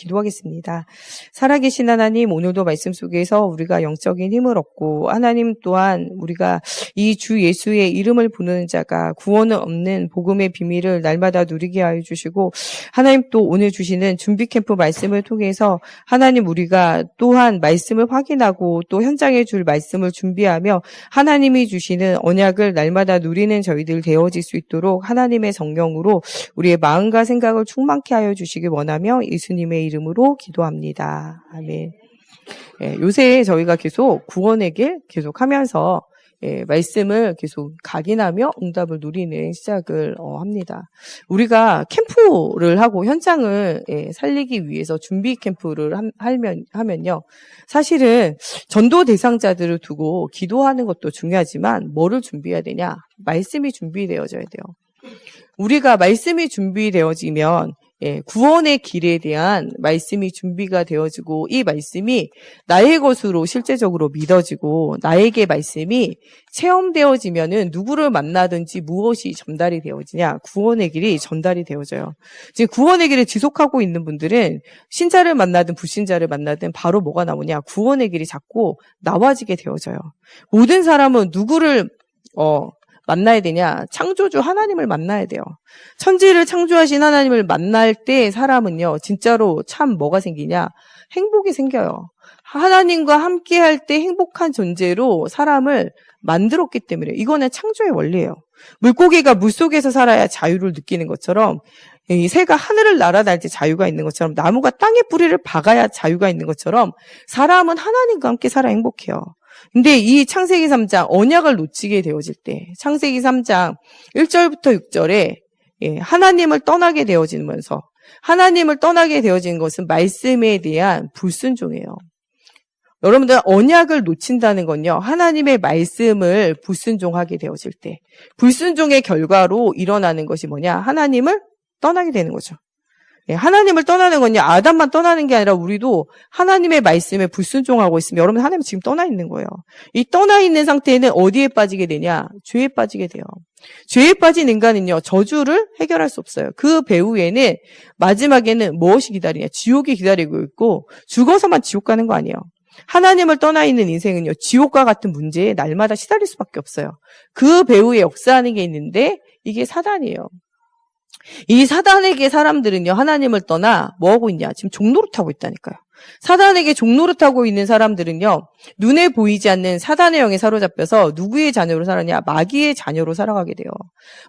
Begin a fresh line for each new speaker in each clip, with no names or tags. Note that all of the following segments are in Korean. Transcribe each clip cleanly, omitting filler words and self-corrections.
기도하겠습니다. 살아계신 하나님, 오늘도 말씀 속에서 우리가 영적인 힘을 얻고 하나님 또한 우리가 이 주 예수의 이름을 부르는 자가 구원을 얻는 복음의 비밀을 날마다 누리게 하여 주시고 하나님 또 오늘 주시는 준비 캠프 말씀을 통해서 하나님 우리가 또한 말씀을 확인하고 또 현장에 줄 말씀을 준비하며 하나님이 주시는 언약을 날마다 누리는 저희들 되어질 수 있도록 하나님의 성령으로 우리의 마음과 생각을 충만케 하여 주시길 원하며 예수님의 이름으로 기도합니다. 아멘. 요새 저희가 계속 구원의 길 계속하면서 말씀을 계속 각인하며 응답을 누리는 시작을 합니다. 우리가 캠프를 하고 현장을 살리기 위해서 준비 캠프를 하면요. 사실은 전도 대상자들을 두고 기도하는 것도 중요하지만 뭐를 준비해야 되냐? 말씀이 준비되어져야 돼요. 우리가 말씀이 준비되어지면 구원의 길에 대한 말씀이 준비가 되어지고 이 말씀이 나의 것으로 실제적으로 믿어지고 나에게 말씀이 체험되어지면은 누구를 만나든지 무엇이 전달이 되어지냐? 구원의 길이 전달이 되어져요. 지금 구원의 길을 지속하고 있는 분들은 신자를 만나든 불신자를 만나든 바로 뭐가 나오냐? 구원의 길이 자꾸 나와지게 되어져요. 모든 사람은 누구를 만나야 되냐? 창조주 하나님을 만나야 돼요. 천지를 창조하신 하나님을 만날 때 사람은요, 진짜로 참 뭐가 생기냐? 행복이 생겨요. 하나님과 함께 할 때 행복한 존재로 사람을 만들었기 때문에 이거는 창조의 원리예요. 물고기가 물속에서 살아야 자유를 느끼는 것처럼 이 새가 하늘을 날아다닐 때 자유가 있는 것처럼 나무가 땅에 뿌리를 박아야 자유가 있는 것처럼 사람은 하나님과 함께 살아 행복해요. 근데 이 창세기 3장 언약을 놓치게 되어질 때 창세기 3장 1절부터 6절에 하나님을 떠나게 되어지면서 하나님을 떠나게 되어진 것은 말씀에 대한 불순종이에요. 여러분들 언약을 놓친다는 건요. 하나님의 말씀을 불순종하게 되어질 때 불순종의 결과로 일어나는 것이 뭐냐? 하나님을 떠나게 되는 거죠. 하나님을 떠나는 건요. 아담만 떠나는 게 아니라 우리도 하나님의 말씀에 불순종하고 있으면 여러분 하나님 지금 떠나 있는 거예요. 이 떠나 있는 상태에는 어디에 빠지게 되냐? 죄에 빠지게 돼요. 죄에 빠진 인간은요. 저주를 해결할 수 없어요. 그 배후에는 마지막에는 무엇이 기다리냐? 지옥이 기다리고 있고 죽어서만 지옥 가는 거 아니에요. 하나님을 떠나 있는 인생은요. 지옥과 같은 문제에 날마다 시달릴 수밖에 없어요. 그 배후에 역사하는 게 있는데 이게 사단이에요. 이 사단에게 사람들은요, 하나님을 떠나 뭐 하고 있냐? 지금 종노릇하고 있다니까요. 사단에게 종노릇하고 있는 사람들은요, 눈에 보이지 않는 사단의 영에 사로잡혀서 누구의 자녀로 살았냐? 마귀의 자녀로 살아가게 돼요.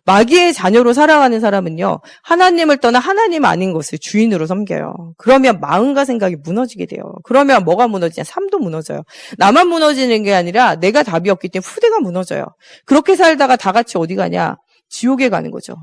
마귀의 자녀로 살아가는 사람은요, 하나님을 떠나 하나님 아닌 것을 주인으로 섬겨요. 그러면 마음과 생각이 무너지게 돼요. 그러면 뭐가 무너지냐? 삶도 무너져요. 나만 무너지는 게 아니라 내가 답이 없기 때문에 후대가 무너져요. 그렇게 살다가 다 같이 어디 가냐? 지옥에 가는 거죠.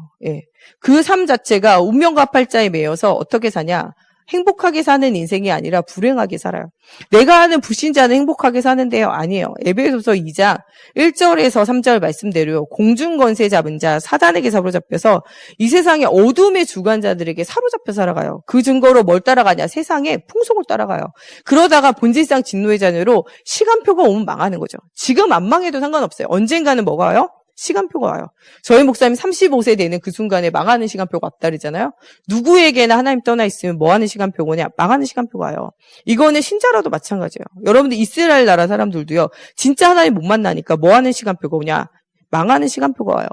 그 삶 자체가 운명과 팔자에 매여서 어떻게 사냐? 행복하게 사는 인생이 아니라 불행하게 살아요. 내가 아는 불신자는 행복하게 사는데요. 아니에요. 에베소서 2장 1절에서 3절 말씀대로요. 공중권세 잡은 자 사단에게 사로잡혀서 이 세상의 어둠의 주관자들에게 사로잡혀 살아가요. 그 증거로 뭘 따라가냐? 세상의 풍속을 따라가요. 그러다가 본질상 진노의 자녀로 시간표가 오면 망하는 거죠. 지금 안 망해도 상관없어요. 언젠가는 뭐가 와요? 시간표가 와요. 저희 목사님 35세 되는 그 순간에 망하는 시간표가 왔다 그러잖아요. 누구에게나 하나님 떠나 있으면 뭐 하는 시간표가 오냐? 망하는 시간표가 와요. 이거는 신자라도 마찬가지예요. 여러분들 이스라엘 나라 사람들도요. 진짜 하나님 못 만나니까 뭐 하는 시간표가 오냐? 망하는 시간표가 와요.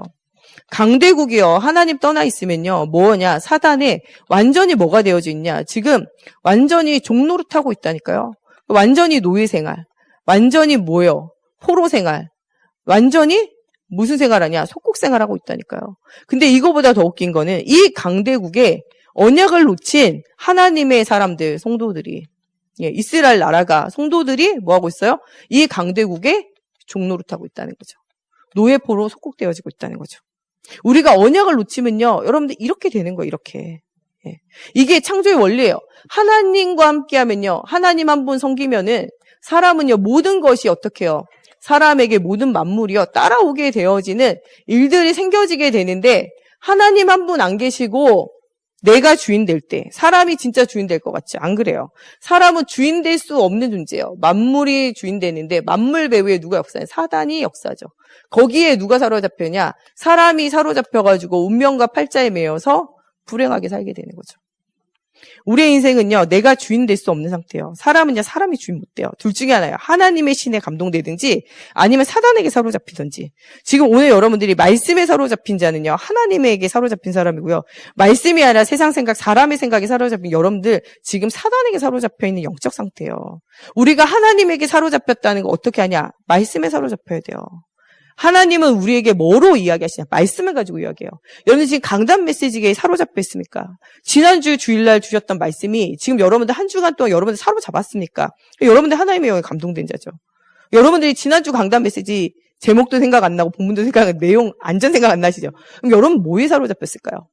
강대국이요. 하나님 떠나 있으면요. 뭐냐? 사단에 완전히 뭐가 되어져 있냐? 지금 완전히 종노릇하고 있다니까요. 완전히 노예 생활. 완전히 뭐요? 포로 생활. 완전히 무슨 생활하냐? 속국 생활하고 있다니까요. 근데 이거보다 더 웃긴 거는 이 강대국에 언약을 놓친 하나님의 사람들, 성도들이 이스라엘 나라가 성도들이 뭐 하고 있어요? 이 강대국에 종노릇하고 있다는 거죠. 노예포로 속국되어지고 있다는 거죠. 우리가 언약을 놓치면요. 여러분들 이렇게 되는 거예요. 이렇게. 이게 창조의 원리예요. 하나님과 함께하면요. 하나님 한 분 섬기면은 사람은요. 모든 것이 어떻게 해요? 사람에게 모든 만물이요 따라오게 되어지는 일들이 생겨지게 되는데 하나님 한 분 안 계시고 내가 주인 될 때 사람이 진짜 주인 될 것 같지? 안 그래요. 사람은 주인 될 수 없는 존재예요. 만물이 주인 되는데 만물 배후에 누가 역사해? 사단이 역사죠. 거기에 누가 사로잡혔냐? 사람이 사로잡혀가지고 운명과 팔자에 매여서 불행하게 살게 되는 거죠. 우리의 인생은요, 내가 주인 될 수 없는 상태예요. 사람은요, 사람이 주인 못 돼요. 둘 중에 하나예요. 하나님의 신에 감동되든지 아니면 사단에게 사로잡히든지. 지금 오늘 여러분들이 말씀에 사로잡힌 자는요, 하나님에게 사로잡힌 사람이고요. 말씀이 아니라 세상 생각, 사람의 생각에 사로잡힌 여러분들 지금 사단에게 사로잡혀 있는 영적 상태예요. 우리가 하나님에게 사로잡혔다는 거 어떻게 하냐? 말씀에 사로잡혀야 돼요. 하나님은 우리에게 뭐로 이야기하시냐? 말씀을 가지고 이야기해요. 여러분 지금 강단 메시지에 사로잡혀 있습니까? 지난주 주일날 주셨던 말씀이 지금 여러분들 한 주간 동안 여러분들 사로잡았습니까? 여러분들 하나님의 영에 감동된 자죠. 여러분들이 지난주 강단 메시지 제목도 생각 안 나고 본문도 생각 안, 내용 완전 생각 안 나시죠? 그럼 여러분 뭐에 사로잡혔을까요?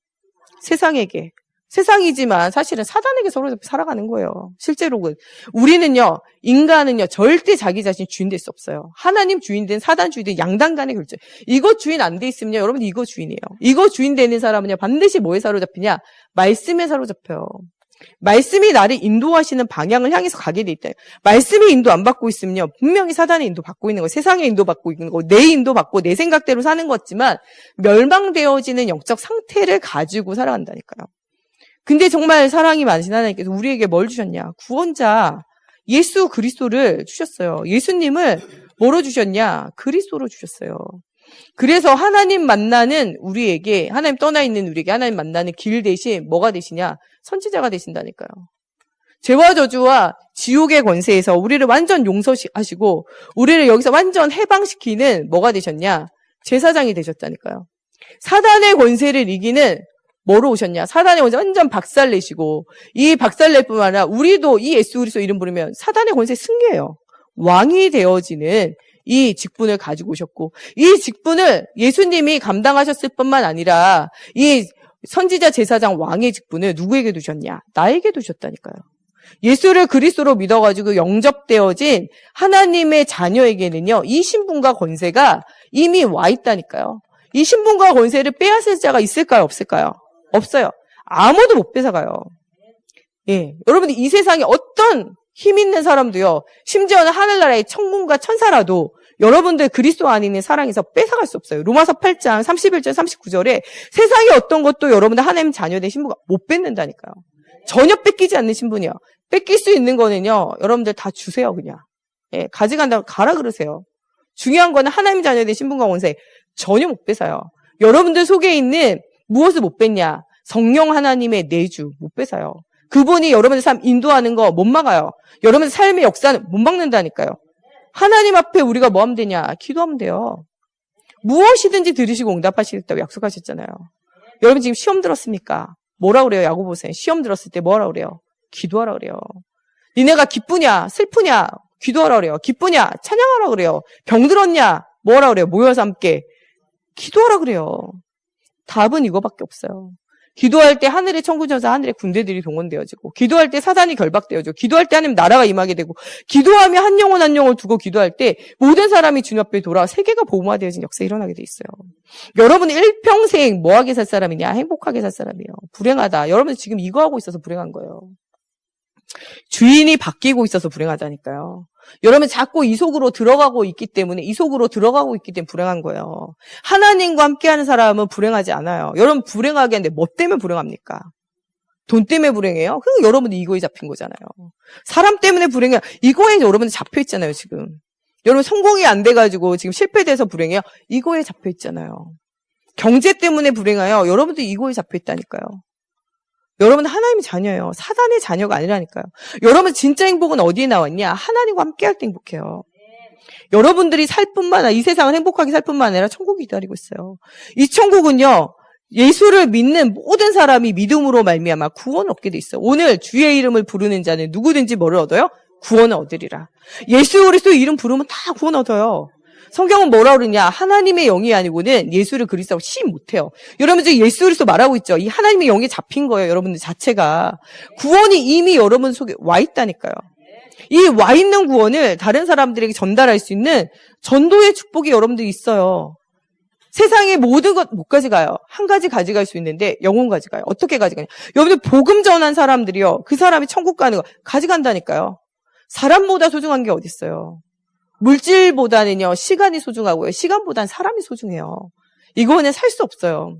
세상에게. 세상이지만 사실은 사단에게 사로잡혀 살아가는 거예요. 실제로는. 우리는요, 인간은요, 절대 자기 자신 주인 될 수 없어요. 하나님 주인된 사단 주인된 양당 간의 결정. 이거 주인 안 돼 있으면요, 여러분 이거 주인이에요. 이거 주인 되는 사람은요, 반드시 뭐에 사로잡히냐? 말씀에 사로잡혀요. 말씀이 나를 인도하시는 방향을 향해서 가게 돼 있다. 말씀이 인도 안 받고 있으면요, 분명히 사단의 인도 받고 있는 거, 세상의 인도 받고 있는 거, 내 인도 받고 내 생각대로 사는 거지만 멸망되어지는 영적 상태를 가지고 살아간다니까요. 근데 정말 사랑이 많으신 하나님께서 우리에게 뭘 주셨냐? 구원자 예수 그리스도를 주셨어요. 예수님을 뭐로 주셨냐? 그리스도로 주셨어요. 그래서 하나님 만나는 우리에게, 하나님 떠나 있는 우리에게 하나님 만나는 길 대신 뭐가 되시냐? 선지자가 되신다니까요. 죄와 저주와 지옥의 권세에서 우리를 완전 용서하시고 우리를 여기서 완전 해방시키는 뭐가 되셨냐? 제사장이 되셨다니까요. 사단의 권세를 이기는 뭐로 오셨냐? 사단의 권세 완전 박살내시고, 이 박살낼 뿐만 아니라 우리도 이 예수 그리스도 이름 부르면 사단의 권세 승리해요. 왕이 되어지는 이 직분을 가지고 오셨고, 이 직분을 예수님이 감당하셨을 뿐만 아니라 이 선지자 제사장 왕의 직분을 누구에게 두셨냐? 나에게 두셨다니까요. 예수를 그리스도로 믿어가지고 영접되어진 하나님의 자녀에게는요, 이 신분과 권세가 이미 와 있다니까요. 이 신분과 권세를 빼앗을 자가 있을까요? 없을까요? 없어요. 아무도 못 뺏어가요. 예. 여러분들 이 세상에 어떤 힘 있는 사람도요, 심지어는 하늘나라의 천군과 천사라도 여러분들 그리스도 안에 있는 사랑에서 뺏어갈 수 없어요. 로마서 8장 31절 39절에 세상의 어떤 것도 여러분들 하나님 자녀된 신분과 못 뺏는다니까요. 전혀 뺏기지 않는 신분이요. 뺏길 수 있는 거는요, 여러분들 다 주세요, 그냥. 예, 가져간다고 가라 그러세요. 중요한 거는 하나님 자녀된 신분과 권세 전혀 못 뺏어요. 여러분들 속에 있는 무엇을 못 뺏냐? 성령 하나님의 내주 못 뺏어요. 그분이 여러분의 삶 인도하는 거 못 막아요. 여러분의 삶의 역사는 못 막는다니까요. 하나님 앞에 우리가 뭐 하면 되냐? 기도하면 돼요. 무엇이든지 들으시고 응답하시겠다고 약속하셨잖아요. 여러분 지금 시험 들었습니까? 뭐라 그래요? 야고보서에 시험 들었을 때 뭐라 그래요? 기도하라 그래요. 니네가 기쁘냐? 슬프냐? 기도하라 그래요. 기쁘냐? 찬양하라 그래요. 병들었냐? 뭐라 그래요? 모여서 함께 기도하라 그래요. 답은 이거밖에 없어요. 기도할 때 하늘의 천군천사, 하늘의 군대들이 동원되어지고, 기도할 때 사단이 결박되어지고, 기도할 때 하나님 나라가 임하게 되고, 기도하며 한 영혼 한 영혼을 두고 기도할 때 모든 사람이 주님 앞에 돌아와 세계가 복음화되어진 역사가 일어나게 돼 있어요. 여러분은 일평생 뭐하게 살 사람이냐? 행복하게 살 사람이에요. 불행하다. 여러분 지금 이거 하고 있어서 불행한 거예요. 주인이 바뀌고 있어서 불행하다니까요. 여러분 자꾸 이 속으로 들어가고 있기 때문에 불행한 거예요. 하나님과 함께하는 사람은 불행하지 않아요. 여러분 불행하게 하는데 뭐 때문에 불행합니까? 돈 때문에 불행해요? 그럼 여러분이 이거에 잡힌 거잖아요. 사람 때문에 불행해요. 이거에 여러분이 잡혀 있잖아요, 지금. 여러분 성공이 안 돼가지고 지금 실패돼서 불행해요. 이거에 잡혀 있잖아요. 경제 때문에 불행해요. 여러분도 이거에 잡혀 있다니까요. 여러분 하나님의 자녀예요. 사단의 자녀가 아니라니까요. 여러분 진짜 행복은 어디에 나왔냐? 하나님과 함께할 때 행복해요. 여러분들이 살 뿐만 아니라 이 세상은 행복하게 살 뿐만 아니라 천국이 기다리고 있어요. 이 천국은요. 예수를 믿는 모든 사람이 믿음으로 말미암아 구원을 얻게 돼 있어요. 오늘 주의 이름을 부르는 자는 누구든지 뭐를 얻어요? 구원을 얻으리라. 예수 그리스도 이름 부르면 다 구원 얻어요. 성경은 뭐라 그러냐? 하나님의 영이 아니고는 예수를 그리스도하고 시인 못해요. 여러분 지금 예수 그리스도 말하고 있죠. 이 하나님의 영이 잡힌 거예요. 여러분들 자체가. 구원이 이미 여러분 속에 와 있다니까요. 이 와 있는 구원을 다른 사람들에게 전달할 수 있는 전도의 축복이 여러분들 있어요. 세상의 모든 것 못 가져가요. 한 가지 가져갈 수 있는데 영혼 가져가요. 어떻게 가져가냐? 여러분들 복음 전한 사람들이요. 그 사람이 천국 가는 거 가져간다니까요. 사람보다 소중한 게 어디 있어요? 물질보다는요, 시간이 소중하고요. 시간보다는 사람이 소중해요. 이거는 살 수 없어요.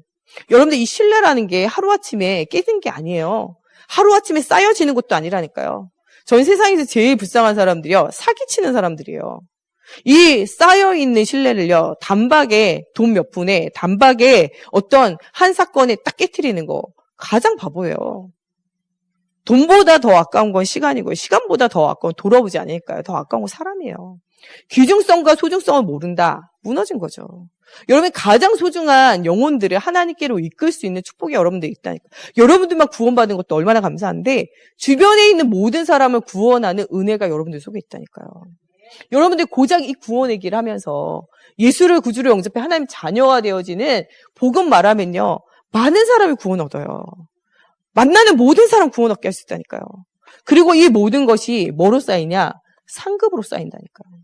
여러분들 이 신뢰라는 게 하루아침에 깨진 게 아니에요. 하루아침에 쌓여지는 것도 아니라니까요. 전 세상에서 제일 불쌍한 사람들이요, 사기치는 사람들이에요. 이 쌓여있는 신뢰를요, 단박에 돈 몇 푼에, 단박에 어떤 한 사건에 딱 깨트리는 거 가장 바보예요. 돈보다 더 아까운 건 시간이고요. 시간보다 더 아까운 건 돌아오지 않을까요? 더 아까운 건 사람이에요. 귀중성과 소중성을 모른다. 무너진 거죠. 여러분 가장 소중한 영혼들을 하나님께로 이끌 수 있는 축복이 여러분들 있다니까. 여러분들만 구원받은 것도 얼마나 감사한데 주변에 있는 모든 사람을 구원하는 은혜가 여러분들 속에 있다니까요. 여러분들 고작 이 구원 얘기를 하면서 예수를 구주로 영접해 하나님 자녀가 되어지는 복음 말하면요. 많은 사람이 구원 얻어요. 만나는 모든 사람 구원 얻게 할 수 있다니까요. 그리고 이 모든 것이 뭐로 쌓이냐? 상급으로 쌓인다니까요.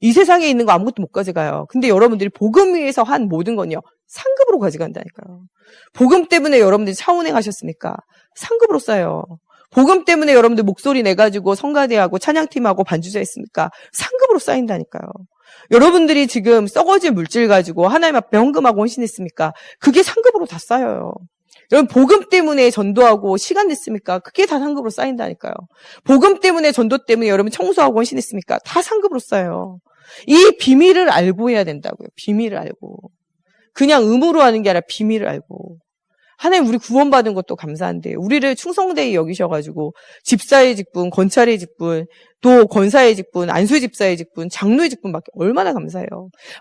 이 세상에 있는 거 아무것도 못 가져가요. 근데 여러분들이 복음 위에서 한 모든 건요. 상급으로 가져간다니까요. 복음 때문에 여러분들이 차운행 하셨습니까? 상급으로 쌓여요. 복음 때문에 여러분들 목소리 내가지고 성가대하고 찬양팀하고 반주자 했습니까? 상급으로 쌓인다니까요. 여러분들이 지금 썩어질 물질 가지고 하나님 앞에 헌금하고 헌신했습니까? 그게 상급으로 다 쌓여요. 여러분 복음 때문에 전도하고 시간 냈습니까? 그게 다 상급으로 쌓인다니까요. 복음 때문에 전도 때문에 여러분 청소하고 헌신했습니까? 다 상급으로 쌓여요. 이 비밀을 알고 해야 된다고요. 비밀을 알고. 그냥 의무로 하는 게 아니라 비밀을 알고. 하나님 우리 구원받은 것도 감사한데 우리를 충성되이 여기셔가지고 집사의 직분, 건찰의 직분, 또 권사의 직분, 안수 집사의 직분, 장로의 직분 받기 얼마나 감사해요.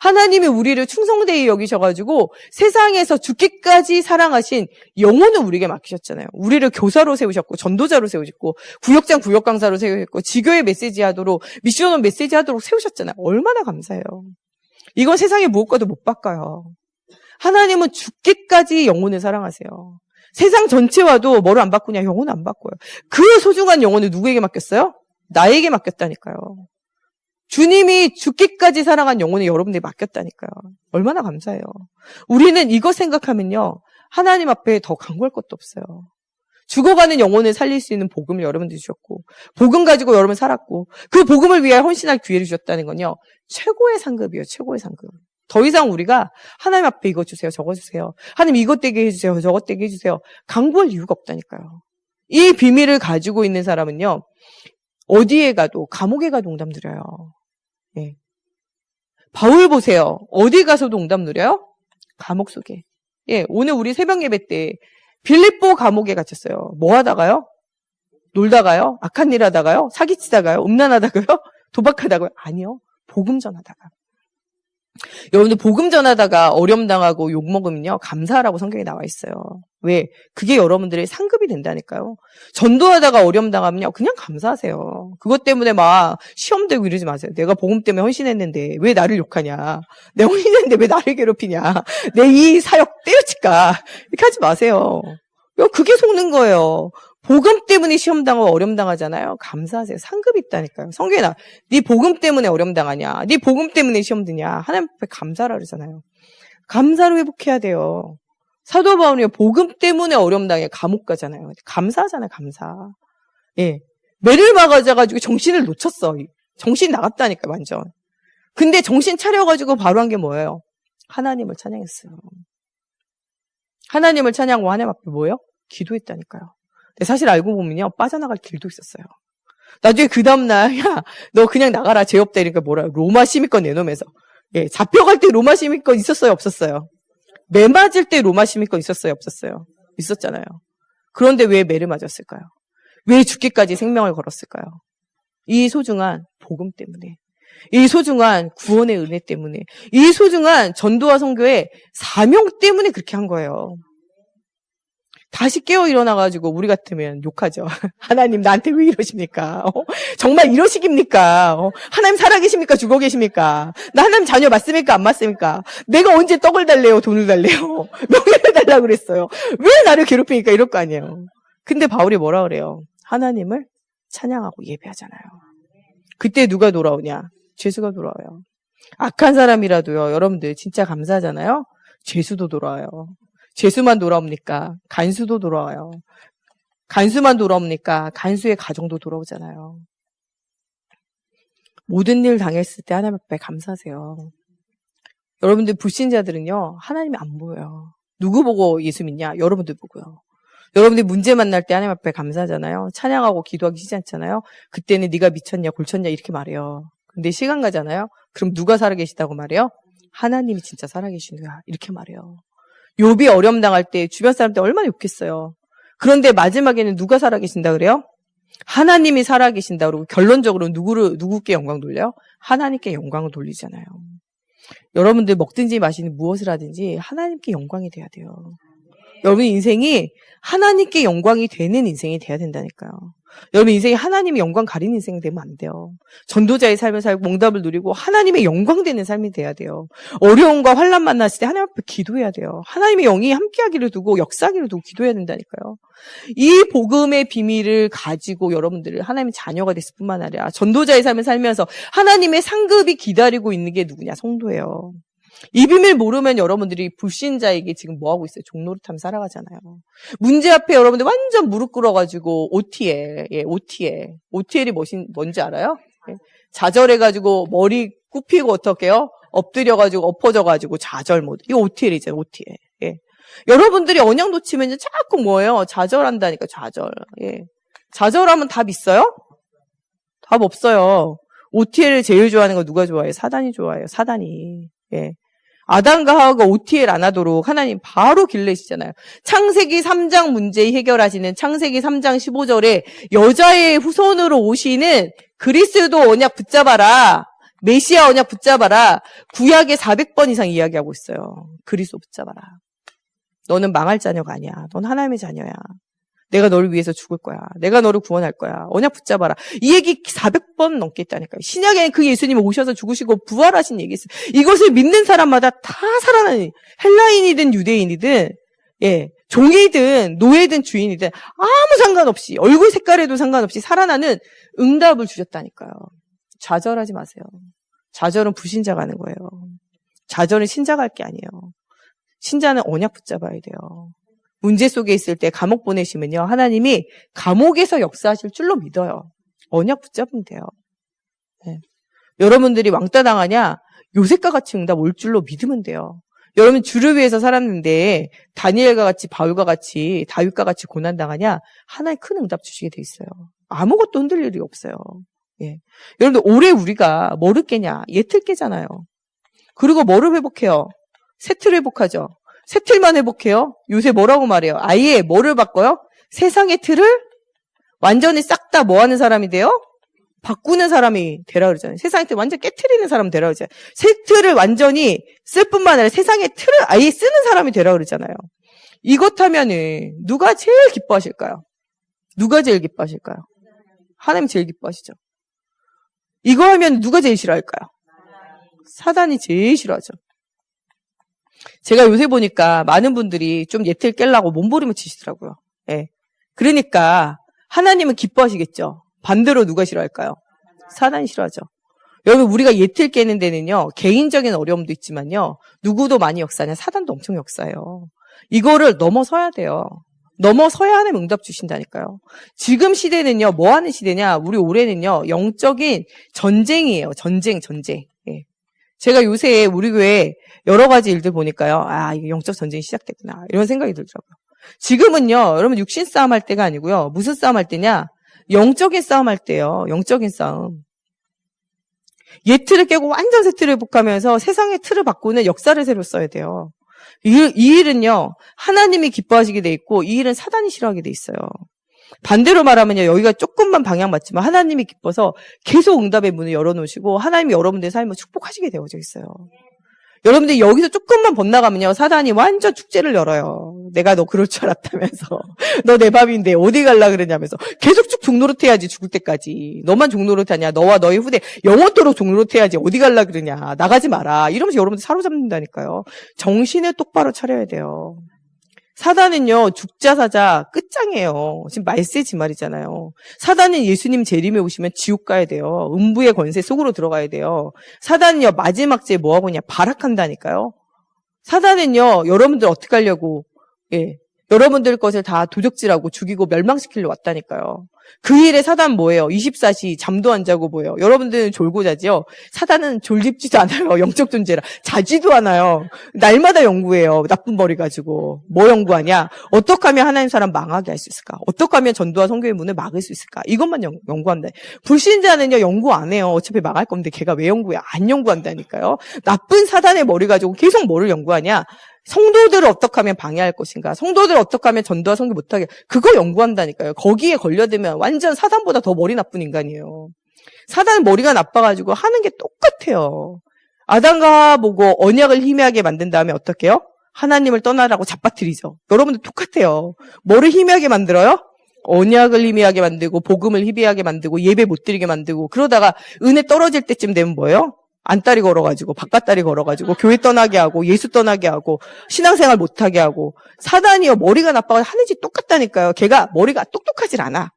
하나님이 우리를 충성되이 여기셔가지고 세상에서 죽기까지 사랑하신 영혼을 우리에게 맡기셨잖아요. 우리를 교사로 세우셨고 전도자로 세우셨고 구역장 구역강사로 세우셨고 지교회 메시지 하도록 미션원 메시지 하도록 세우셨잖아요. 얼마나 감사해요. 이건 세상에 무엇과도 못 바꿔요. 하나님은 죽기까지 영혼을 사랑하세요. 세상 전체와도 뭐를 안 바꾸냐? 영혼을 안 바꿔요. 그 소중한 영혼을 누구에게 맡겼어요? 나에게 맡겼다니까요. 주님이 죽기까지 사랑한 영혼을 여러분들이 맡겼다니까요. 얼마나 감사해요. 우리는 이거 생각하면요. 하나님 앞에 더 간구할 것도 없어요. 죽어가는 영혼을 살릴 수 있는 복음을 여러분들이 주셨고 복음 가지고 여러분 살았고 그 복음을 위해 헌신할 기회를 주셨다는 건요. 최고의 상급이에요. 최고의 상급. 더 이상 우리가 하나님 앞에 이거 주세요. 저거 주세요. 하나님 이것 되게 해주세요. 저것 되게 해주세요. 강구할 이유가 없다니까요. 이 비밀을 가지고 있는 사람은요. 어디에 가도 감옥에 가도 응답 누려요. 예. 바울 보세요. 어디 가서도 응답 누려요? 감옥 속에. 예, 오늘 우리 새벽 예배 때 빌립보 감옥에 갇혔어요. 뭐 하다가요? 놀다가요? 악한 일 하다가요? 사기치다가요? 음란하다가요? 도박하다가요? 아니요. 복음 전하다가. 여러분들 복음 전하다가 어려움 당하고 욕 먹으면요 감사하라고 성경에 나와 있어요. 왜? 그게 여러분들의 상급이 된다니까요. 전도하다가 어려움 당하면요 그냥 감사하세요. 그것 때문에 막 시험 되고 이러지 마세요. 내가 복음 때문에 헌신했는데 왜 나를 욕하냐? 내가 헌신했는데 왜 나를 괴롭히냐? 내 이 사역 때려칠까? 이렇게 하지 마세요. 그게 속는 거예요. 복음 때문에 시험 당하고 어려움 당하잖아요. 감사하세요. 상급이 있다니까요. 성경에 네 복음 때문에 어려움 당하냐? 네 복음 때문에 시험 드냐? 하나님 앞에 감사라 그러잖아요. 감사로 회복해야 돼요. 사도 바울이 복음 때문에 어려움 당해 감옥 가잖아요. 감사하잖아요. 감사. 예, 매를 막아가지고 정신을 놓쳤어. 정신 나갔다니까 완전. 근데 정신 차려가지고 바로 한 게 뭐예요? 하나님을 찬양했어요. 하나님을 찬양하고 하나님 앞에 뭐예요? 기도했다니까요. 사실 알고 보면요 빠져나갈 길도 있었어요. 나중에 그 다음날 야 너 그냥 나가라 죄 없다 이러니까 뭐라 로마 시민권 내놓으면서 예 잡혀갈 때 로마 시민권 있었어요 없었어요? 매 맞을 때 로마 시민권 있었어요 없었어요? 있었잖아요. 그런데 왜 매를 맞았을까요? 왜 죽기까지 생명을 걸었을까요? 이 소중한 복음 때문에, 이 소중한 구원의 은혜 때문에, 이 소중한 전도와 선교의 사명 때문에 그렇게 한 거예요. 다시 깨어 일어나가지고 우리 같으면 욕하죠. 하나님 나한테 왜 이러십니까? 정말 이러시깁니까? 하나님 살아계십니까? 죽어 계십니까? 나 하나님 자녀 맞습니까? 안 맞습니까? 내가 언제 떡을 달래요? 돈을 달래요? 명예를 달라고 그랬어요. 왜 나를 괴롭히니까? 이럴 거 아니에요. 근데 바울이 뭐라 그래요? 하나님을 찬양하고 예배하잖아요. 그때 누가 돌아오냐? 죄수가 돌아와요. 악한 사람이라도요. 여러분들 진짜 감사하잖아요. 죄수도 돌아와요. 죄수만 돌아옵니까? 간수도 돌아와요. 간수만 돌아옵니까? 간수의 가정도 돌아오잖아요. 모든 일 당했을 때 하나님 앞에 감사하세요. 여러분들 불신자들은요. 하나님이 안 보여요. 누구 보고 예수 믿냐? 여러분들 보고요. 여러분들이 문제 만날 때 하나님 앞에 감사하잖아요. 찬양하고 기도하기 쉽지 않잖아요. 그때는 네가 미쳤냐 골쳤냐 이렇게 말해요. 근데 시간 가잖아요. 그럼 누가 살아계시다고 말해요? 하나님이 진짜 살아계신 거야. 이렇게 말해요. 욥이 어려움 당할 때 주변 사람들 얼마나 욕했어요. 그런데 마지막에는 누가 살아계신다 그래요? 하나님이 살아계신다 그러고 결론적으로 누구께 영광 돌려요? 하나님께 영광을 돌리잖아요. 여러분들 먹든지 마시든 무엇을 하든지 하나님께 영광이 돼야 돼요. 여러분 인생이 하나님께 영광이 되는 인생이 돼야 된다니까요. 여러분 인생이 하나님의 영광 가리는 인생이 되면 안 돼요. 전도자의 삶을 살고 몽답을 누리고 하나님의 영광 되는 삶이 돼야 돼요. 어려움과 환난 만났을 때 하나님 앞에 기도해야 돼요. 하나님의 영이 함께하기를 두고 역사하기를 두고 기도해야 된다니까요. 이 복음의 비밀을 가지고 여러분들을 하나님의 자녀가 됐을 뿐만 아니라 전도자의 삶을 살면서 하나님의 상급이 기다리고 있는 게 누구냐? 성도예요. 이 비밀 모르면 여러분들이 불신자에게 지금 뭐하고 있어요? 종노릇하며 살아가잖아요. 문제 앞에 여러분들 완전 무릎 꿇어가지고 OTL이 뭔지 알아요? 좌절해가지고 머리 굽히고 어떡해요? 엎드려가지고 엎어져가지고 좌절 모드. 이거 OTL이잖아요. OTL. 예. 여러분들이 언약 놓치면 자꾸 뭐예요? 좌절한다니까 좌절. 예. 좌절하면 답 있어요? 답 없어요. OTL을 제일 좋아하는 거 누가 좋아해요? 사단이 좋아해요. 사단이. 예. 아담과 하와가 OTL 안 하도록 하나님 바로 길내시잖아요. 창세기 3장 문제 해결하시는 창세기 3장 15절에 여자의 후손으로 오시는 그리스도 언약 붙잡아라. 메시아 언약 붙잡아라. 구약에 400번 이상 이야기하고 있어요. 그리스도 붙잡아라. 너는 망할 자녀가 아니야. 넌 하나님의 자녀야. 내가 너를 위해서 죽을 거야. 내가 너를 구원할 거야. 언약 붙잡아라. 이 얘기 400번 넘게 했다니까요. 신약에는 그 예수님이 오셔서 죽으시고 부활하신 얘기 있어요. 이것을 믿는 사람마다 다 살아나는, 헬라인이든 유대인이든, 예, 종이든 노예든 주인이든 아무 상관없이, 얼굴 색깔에도 상관없이 살아나는 응답을 주셨다니까요. 좌절하지 마세요. 좌절은 불신자가 하는 거예요. 좌절은 신자가 할 게 아니에요. 신자는 언약 붙잡아야 돼요. 문제 속에 있을 때 감옥 보내시면요. 하나님이 감옥에서 역사하실 줄로 믿어요. 언약 붙잡으면 돼요. 네. 여러분들이 왕따 당하냐? 요셉과 같이 응답 올 줄로 믿으면 돼요. 여러분 주를 위해서 살았는데 다니엘과 같이 바울과 같이 다윗과 같이 고난 당하냐? 하나의 큰 응답 주시게 돼 있어요. 아무것도 흔들릴 일이 없어요. 예. 여러분들 올해 우리가 뭐를 깨냐? 예틀 깨잖아요. 그리고 뭐를 회복해요? 세틀 회복하죠. 세 틀만 회복해요. 요새 뭐라고 말해요? 아예 뭐를 바꿔요? 세상의 틀을 완전히 싹 다 뭐 하는 사람이 돼요? 바꾸는 사람이 되라 그러잖아요. 세상의 틀 완전 깨트리는 사람 되라 그러잖아요. 새 틀을 완전히 쓸 뿐만 아니라 세상의 틀을 아예 쓰는 사람이 되라 그러잖아요. 이것 하면은 누가 제일 기뻐하실까요? 누가 제일 기뻐하실까요? 하나님 제일 기뻐하시죠. 이거 하면 누가 제일 싫어할까요? 사단이 제일 싫어하죠. 제가 요새 보니까 많은 분들이 좀 예틀 깨려고 몸부림을 치시더라고요. 예. 그러니까 하나님은 기뻐하시겠죠. 반대로 누가 싫어할까요? 사단이 싫어하죠. 여러분 우리가 예틀 깨는 데는요. 개인적인 어려움도 있지만요. 누구도 많이 역사하냐? 사단도 엄청 역사해요. 이거를 넘어서야 돼요. 넘어서야 하나님 응답 주신다니까요. 지금 시대는요. 뭐 하는 시대냐? 우리 올해는요. 영적인 전쟁이에요. 전쟁. 예. 제가 요새 우리 교회 여러 가지 일들 보니까요. 아, 이게 영적 전쟁이 시작됐구나. 이런 생각이 들더라고요. 지금은요, 여러분 육신 싸움 할 때가 아니고요. 무슨 싸움 할 때냐? 영적인 싸움 할 때요. 영적인 싸움. 예틀을 깨고 완전 새 틀을 회복하면서 세상의 틀을 바꾸는 역사를 새로 써야 돼요. 이 일은요, 하나님이 기뻐하시게 돼 있고, 이 일은 사단이 싫어하게 돼 있어요. 반대로 말하면요, 여기가 조금만 방향 맞지만 하나님이 기뻐서 계속 응답의 문을 열어놓으시고 하나님이 여러분들의 삶을 축복하시게 되어져 있어요. 여러분들이 여기서 조금만 번나가면요, 사단이 완전 축제를 열어요. 내가 너 그럴 줄 알았다면서. 너 내 밥인데 어디 갈라 그러냐면서. 계속 쭉 종노릇해야지, 죽을 때까지. 너만 종노릇하냐? 너와 너의 후대 영원토록 종노릇해야지. 어디 갈라 그러냐? 나가지 마라. 이러면서 여러분들 사로잡는다니까요. 정신을 똑바로 차려야 돼요. 사단은요, 죽자 사자 끝장이에요. 지금 말세지 말이잖아요. 사단은 예수님 재림에 오시면 지옥 가야 돼요. 음부의 권세 속으로 들어가야 돼요. 사단은요, 마지막 제 뭐하고 있냐? 발악한다니까요. 사단은요, 여러분들 어떻게 하려고, 예, 여러분들 것을 다 도적질하고 죽이고 멸망시키려 왔다니까요. 그 일에 사단 뭐예요? 24시 잠도 안 자고 뭐예요? 여러분들은 졸고 자지요. 사단은 졸립지도 않아요. 영적 존재라. 자지도 않아요. 날마다 연구해요. 나쁜 머리 가지고. 뭐 연구하냐? 어떻게 하면 하나님 사람 망하게 할 수 있을까? 어떻게 하면 전도와 선교의 문을 막을 수 있을까? 이것만 연구한다. 불신자는요, 연구 안 해요. 어차피 망할 건데 걔가 왜 연구해? 안 연구한다니까요. 나쁜 사단의 머리 가지고 계속 뭐를 연구하냐? 성도들을 어떻게 하면 방해할 것인가? 성도들을 어떻게 하면 전도와 선교 못하게? 그거 연구한다니까요. 거기에 걸려들면 완전 사단보다 더 머리 나쁜 인간이에요. 사단은 머리가 나빠가지고 하는 게 똑같아요. 아담과 보고 언약을 희미하게 만든 다음에 어떻게 해요? 하나님을 떠나라고 잡아뜨리죠. 여러분들 똑같아요. 뭐를 희미하게 만들어요? 언약을 희미하게 만들고 복음을 희미하게 만들고 예배 못 드리게 만들고 그러다가 은혜 떨어질 때쯤 되면 뭐예요? 안다리 걸어가지고 바깥다리 걸어가지고 교회 떠나게 하고 예수 떠나게 하고 신앙생활 못하게 하고 사단이요 머리가 나빠서 하는 짓 똑같다니까요. 걔가 머리가 똑똑하질 않아.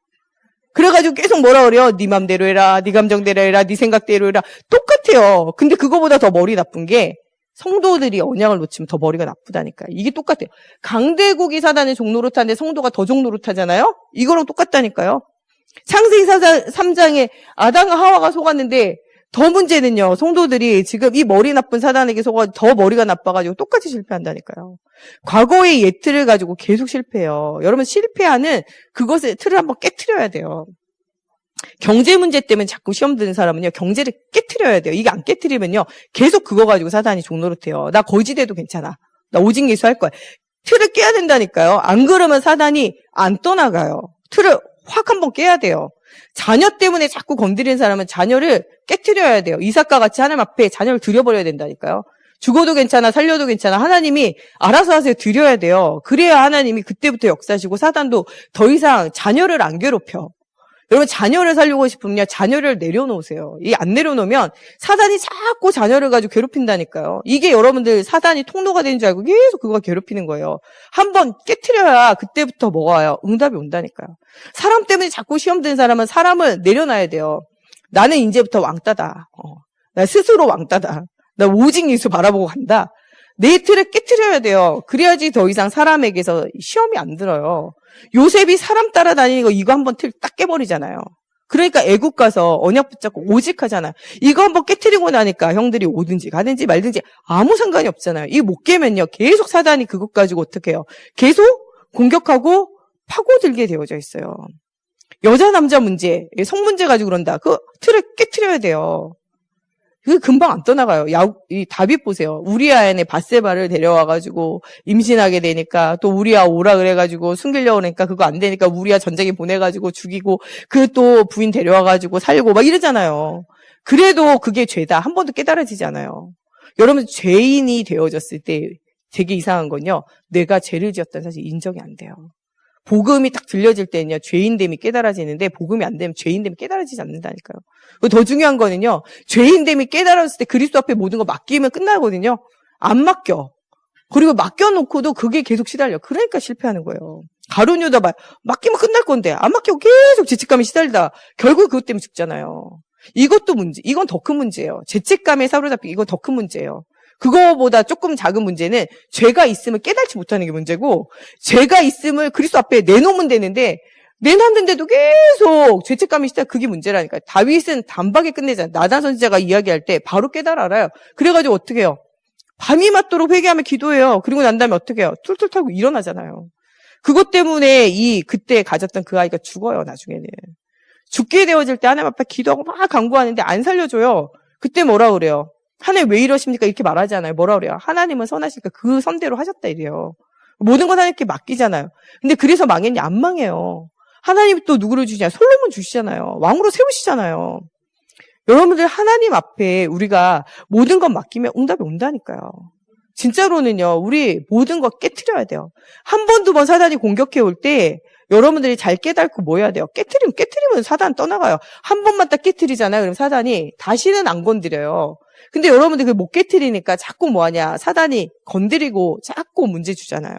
그래가지고 계속 뭐라 그래요? 네 맘대로 해라, 네 감정대로 해라, 네 생각대로 해라. 똑같아요. 근데 그거보다 더 머리 나쁜 게 성도들이 언약을 놓치면 더 머리가 나쁘다니까요. 이게 똑같아요. 강대국이 사단의 종노릇하는데 성도가 더 종노릇하잖아요. 이거랑 똑같다니까요. 창세기 3장에 아담과 하와가 속았는데 더 문제는요, 성도들이 지금 이 머리 나쁜 사단에게 속아 더 머리가 나빠가지고 똑같이 실패한다니까요. 과거의 옛 틀을 가지고 계속 실패해요. 여러분, 실패하는 그것을 틀을 한번 깨트려야 돼요. 경제 문제 때문에 자꾸 시험 드는 사람은요, 경제를 깨트려야 돼요. 이게 안 깨트리면요, 계속 그거 가지고 사단이 종노릇해요. 나 거지돼도 괜찮아. 나 오직 예수 할 거야. 틀을 깨야 된다니까요. 안 그러면 사단이 안 떠나가요. 틀을 확 한번 깨야 돼요. 자녀 때문에 자꾸 건드리는 사람은 자녀를 깨트려야 돼요. 이삭과 같이 하나님 앞에 자녀를 드려버려야 된다니까요. 죽어도 괜찮아, 살려도 괜찮아. 하나님이 알아서 하세요. 드려야 돼요. 그래야 하나님이 그때부터 역사시고 사단도 더 이상 자녀를 안 괴롭혀. 여러분, 자녀를 살리고 싶으면 자녀를 내려놓으세요. 이게 안 내려놓으면 사단이 자꾸 자녀를 가지고 괴롭힌다니까요. 이게 여러분들 사단이 통로가 되는 줄 알고 계속 그거 괴롭히는 거예요. 한번 깨트려야 그때부터 뭐가 와요? 응답이 온다니까요. 사람 때문에 자꾸 시험 든 사람은 사람을 내려놔야 돼요. 나는 이제부터 왕따다. 나 스스로 왕따다. 나 오직 예수 바라보고 간다. 내 틀을 깨트려야 돼요. 그래야지 더 이상 사람에게서 시험이 안 들어요. 요셉이 사람 따라다니는 거 이거 한번 틀 딱 깨버리잖아요. 그러니까 애국 가서 언약 붙잡고 오직 하잖아요. 이거 한번 깨트리고 나니까 형들이 오든지 가든지 말든지 아무 상관이 없잖아요. 이거 못 깨면요, 계속 사단이 그것 가지고 어떻게 해요? 계속 공격하고 파고들게 되어져 있어요. 여자 남자 문제, 성 문제 가지고 그런다. 그 틀을 깨트려야 돼요. 그 금방 안 떠나가요. 이 다윗 보세요. 우리아의 밧세바를 데려와가지고 임신하게 되니까 또 우리아 오라 그래가지고 숨기려고 그러니까 그거 안 되니까 우리아 전쟁에 보내가지고 죽이고 그 또 부인 데려와가지고 살고 막 이러잖아요. 그래도 그게 죄다. 한 번도 깨달아지지 않아요. 여러분, 죄인이 되어졌을 때 되게 이상한 건요, 내가 죄를 지었다는 사실 인정이 안 돼요. 복음이 딱 들려질 때는요, 죄인됨이 깨달아지는데 복음이 안 되면 죄인됨이 깨달아지지 않는다니까요. 더 중요한 거는요, 죄인됨이 깨달았을 때 그리스도 앞에 모든 거 맡기면 끝나거든요. 안 맡겨. 그리고 맡겨놓고도 그게 계속 시달려. 그러니까 실패하는 거예요. 가룟 유다 봐요. 맡기면 끝날 건데 안 맡기고 계속 죄책감에 시달리다 결국 그것 때문에 죽잖아요. 이것도 문제. 이건 더 큰 문제예요. 죄책감에 사로잡히기, 이건 더 큰 문제예요. 그거보다 조금 작은 문제는 죄가 있음을 깨닫지 못하는 게 문제고, 죄가 있음을 그리스도 앞에 내놓으면 되는데 내놨는데도 계속 죄책감이 시작. 그게 문제라니까요. 다윗은 단박에 끝내잖아요. 나단 선지자가 이야기할 때 바로 깨달아 알아요. 그래가지고 어떻게 해요? 밤이 맞도록 회개하며 기도해요. 그리고 난 다음에 어떻게 해요? 툴툴 털고 일어나잖아요. 그것 때문에 그때 가졌던 그 아이가 죽어요. 나중에는 죽게 되어질 때 하나님 앞에 기도하고 막 간구하는데 안 살려줘요. 그때 뭐라 그래요? 하나님 왜 이러십니까? 이렇게 말하잖아요. 뭐라 그래요? 하나님은 선하시니까 그 선대로 하셨다 이래요. 모든 건 하나님께 맡기잖아요. 근데 그래서 망했냐? 안 망해요. 하나님이 또 누구를 주시냐? 솔로몬 주시잖아요. 왕으로 세우시잖아요. 여러분들, 하나님 앞에 우리가 모든 것 맡기면 응답이 온다니까요. 진짜로는요, 우리 모든 것 깨트려야 돼요. 한 번, 두 번 사단이 공격해 올 때 여러분들이 잘 깨닫고 뭐 해야 돼요? 깨트리면 사단 떠나가요. 한 번만 딱 깨트리잖아요. 그럼 사단이 다시는 안 건드려요. 근데 여러분들 그 못 깨트리니까 자꾸 뭐 하냐? 사단이 건드리고 자꾸 문제 주잖아요.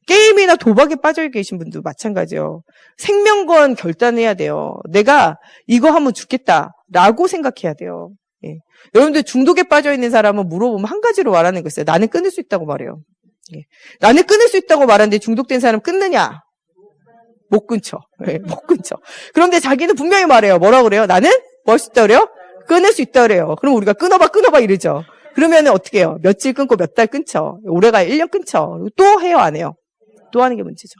게임이나 도박에 빠져 계신 분도 마찬가지예요. 생명권 결단해야 돼요. 내가 이거 하면 죽겠다라고 생각해야 돼요. 예. 여러분들 중독에 빠져 있는 사람은 물어보면 한 가지로 말하는 거 있어요. 나는 끊을 수 있다고 말해요. 예. 나는 끊을 수 있다고 말하는데 중독된 사람 끊느냐? 못 끊죠. 예, 못 끊죠. 그런데 자기는 분명히 말해요. 뭐라 그래요? 나는 뭐 할 수 있다 그래요? 끊을 수 있다 그래요. 그럼 우리가 끊어봐 이러죠. 그러면은 어떻게 해요? 며칠 끊고 몇 달 끊죠. 올해가 1년 끊죠. 또 해요, 안 해요? 또 하는 게 문제죠.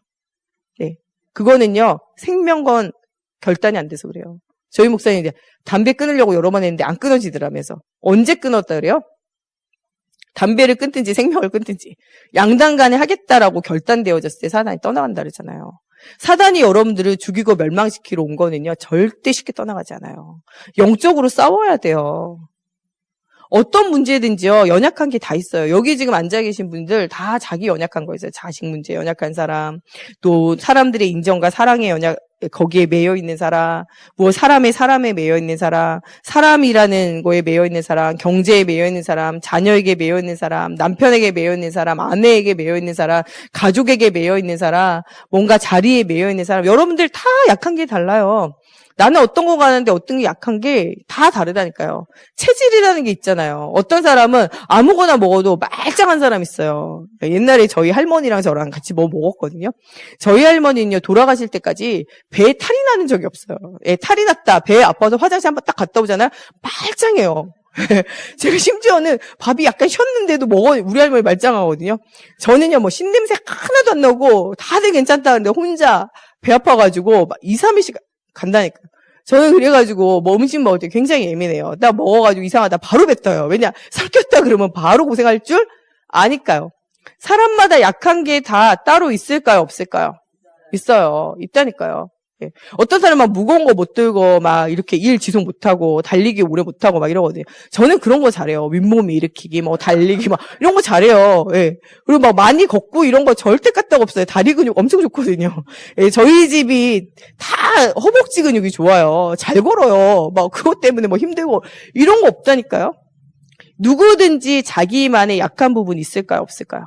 네. 그거는요, 생명건 결단이 안 돼서 그래요. 저희 목사님이 이제 담배 끊으려고 여러 번 했는데 안 끊어지더라면서. 언제 끊었다 그래요? 담배를 끊든지 생명을 끊든지 양당 간에 하겠다라고 결단되어졌을 때 사단이 떠나간다 그러잖아요. 사단이 여러분들을 죽이고 멸망시키러 온 거는요, 절대 쉽게 떠나가지 않아요. 영적으로 싸워야 돼요. 어떤 문제든지요, 연약한 게 다 있어요. 여기 지금 앉아 계신 분들 다 자기 연약한 거 있어요. 자식 문제 연약한 사람, 또 사람들의 인정과 사랑에 거기에 매여 있는 사람, 뭐 사람에 매여 있는 사람, 사람이라는 거에 매여 있는 사람, 경제에 매여 있는 사람, 자녀에게 매여 있는 사람, 남편에게 매여 있는 사람, 아내에게 매여 있는 사람, 가족에게 매여 있는 사람, 뭔가 자리에 매여 있는 사람, 여러분들 다 약한 게 달라요. 나는 어떤 거 가는데 어떤 게 약한 게 다 다르다니까요. 체질이라는 게 있잖아요. 어떤 사람은 아무거나 먹어도 말짱한 사람 있어요. 옛날에 저희 할머니랑 저랑 같이 뭐 먹었거든요. 저희 할머니는요, 돌아가실 때까지 배에 탈이 나는 적이 없어요. 예, 탈이 났다. 배에 아파서 화장실 한번 딱 갔다 오잖아요. 말짱해요. 제가 심지어는 밥이 약간 쉬었는데도 우리 할머니 말짱하거든요. 저는요, 뭐 신냄새 하나도 안 나고 다들 괜찮다는데 혼자 배 아파가지고 막 2, 3일씩 간다니까요. 저는 그래가지고 뭐 음식 먹을 때 굉장히 예민해요. 나 먹어가지고 이상하다 바로 뱉어요. 왜냐? 삼켰다 그러면 바로 고생할 줄 아니까요. 사람마다 약한 게 다 따로 있을까요? 없을까요? 있어요. 있다니까요. 예. 어떤 사람은 무거운 거 못 들고 막 이렇게 일 지속 못하고 달리기 오래 못하고 막 이러거든요. 저는 그런 거 잘해요. 윗몸 일으키기, 뭐 달리기 막 이런 거 잘해요. 예. 그리고 막 많이 걷고 이런 거 절대 까딱 없어요. 다리 근육 엄청 좋거든요. 예. 저희 집이 다 허벅지 근육이 좋아요. 잘 걸어요. 막 그것 때문에 뭐 힘들고 이런 거 없다니까요. 누구든지 자기만의 약한 부분 있을까요? 없을까요?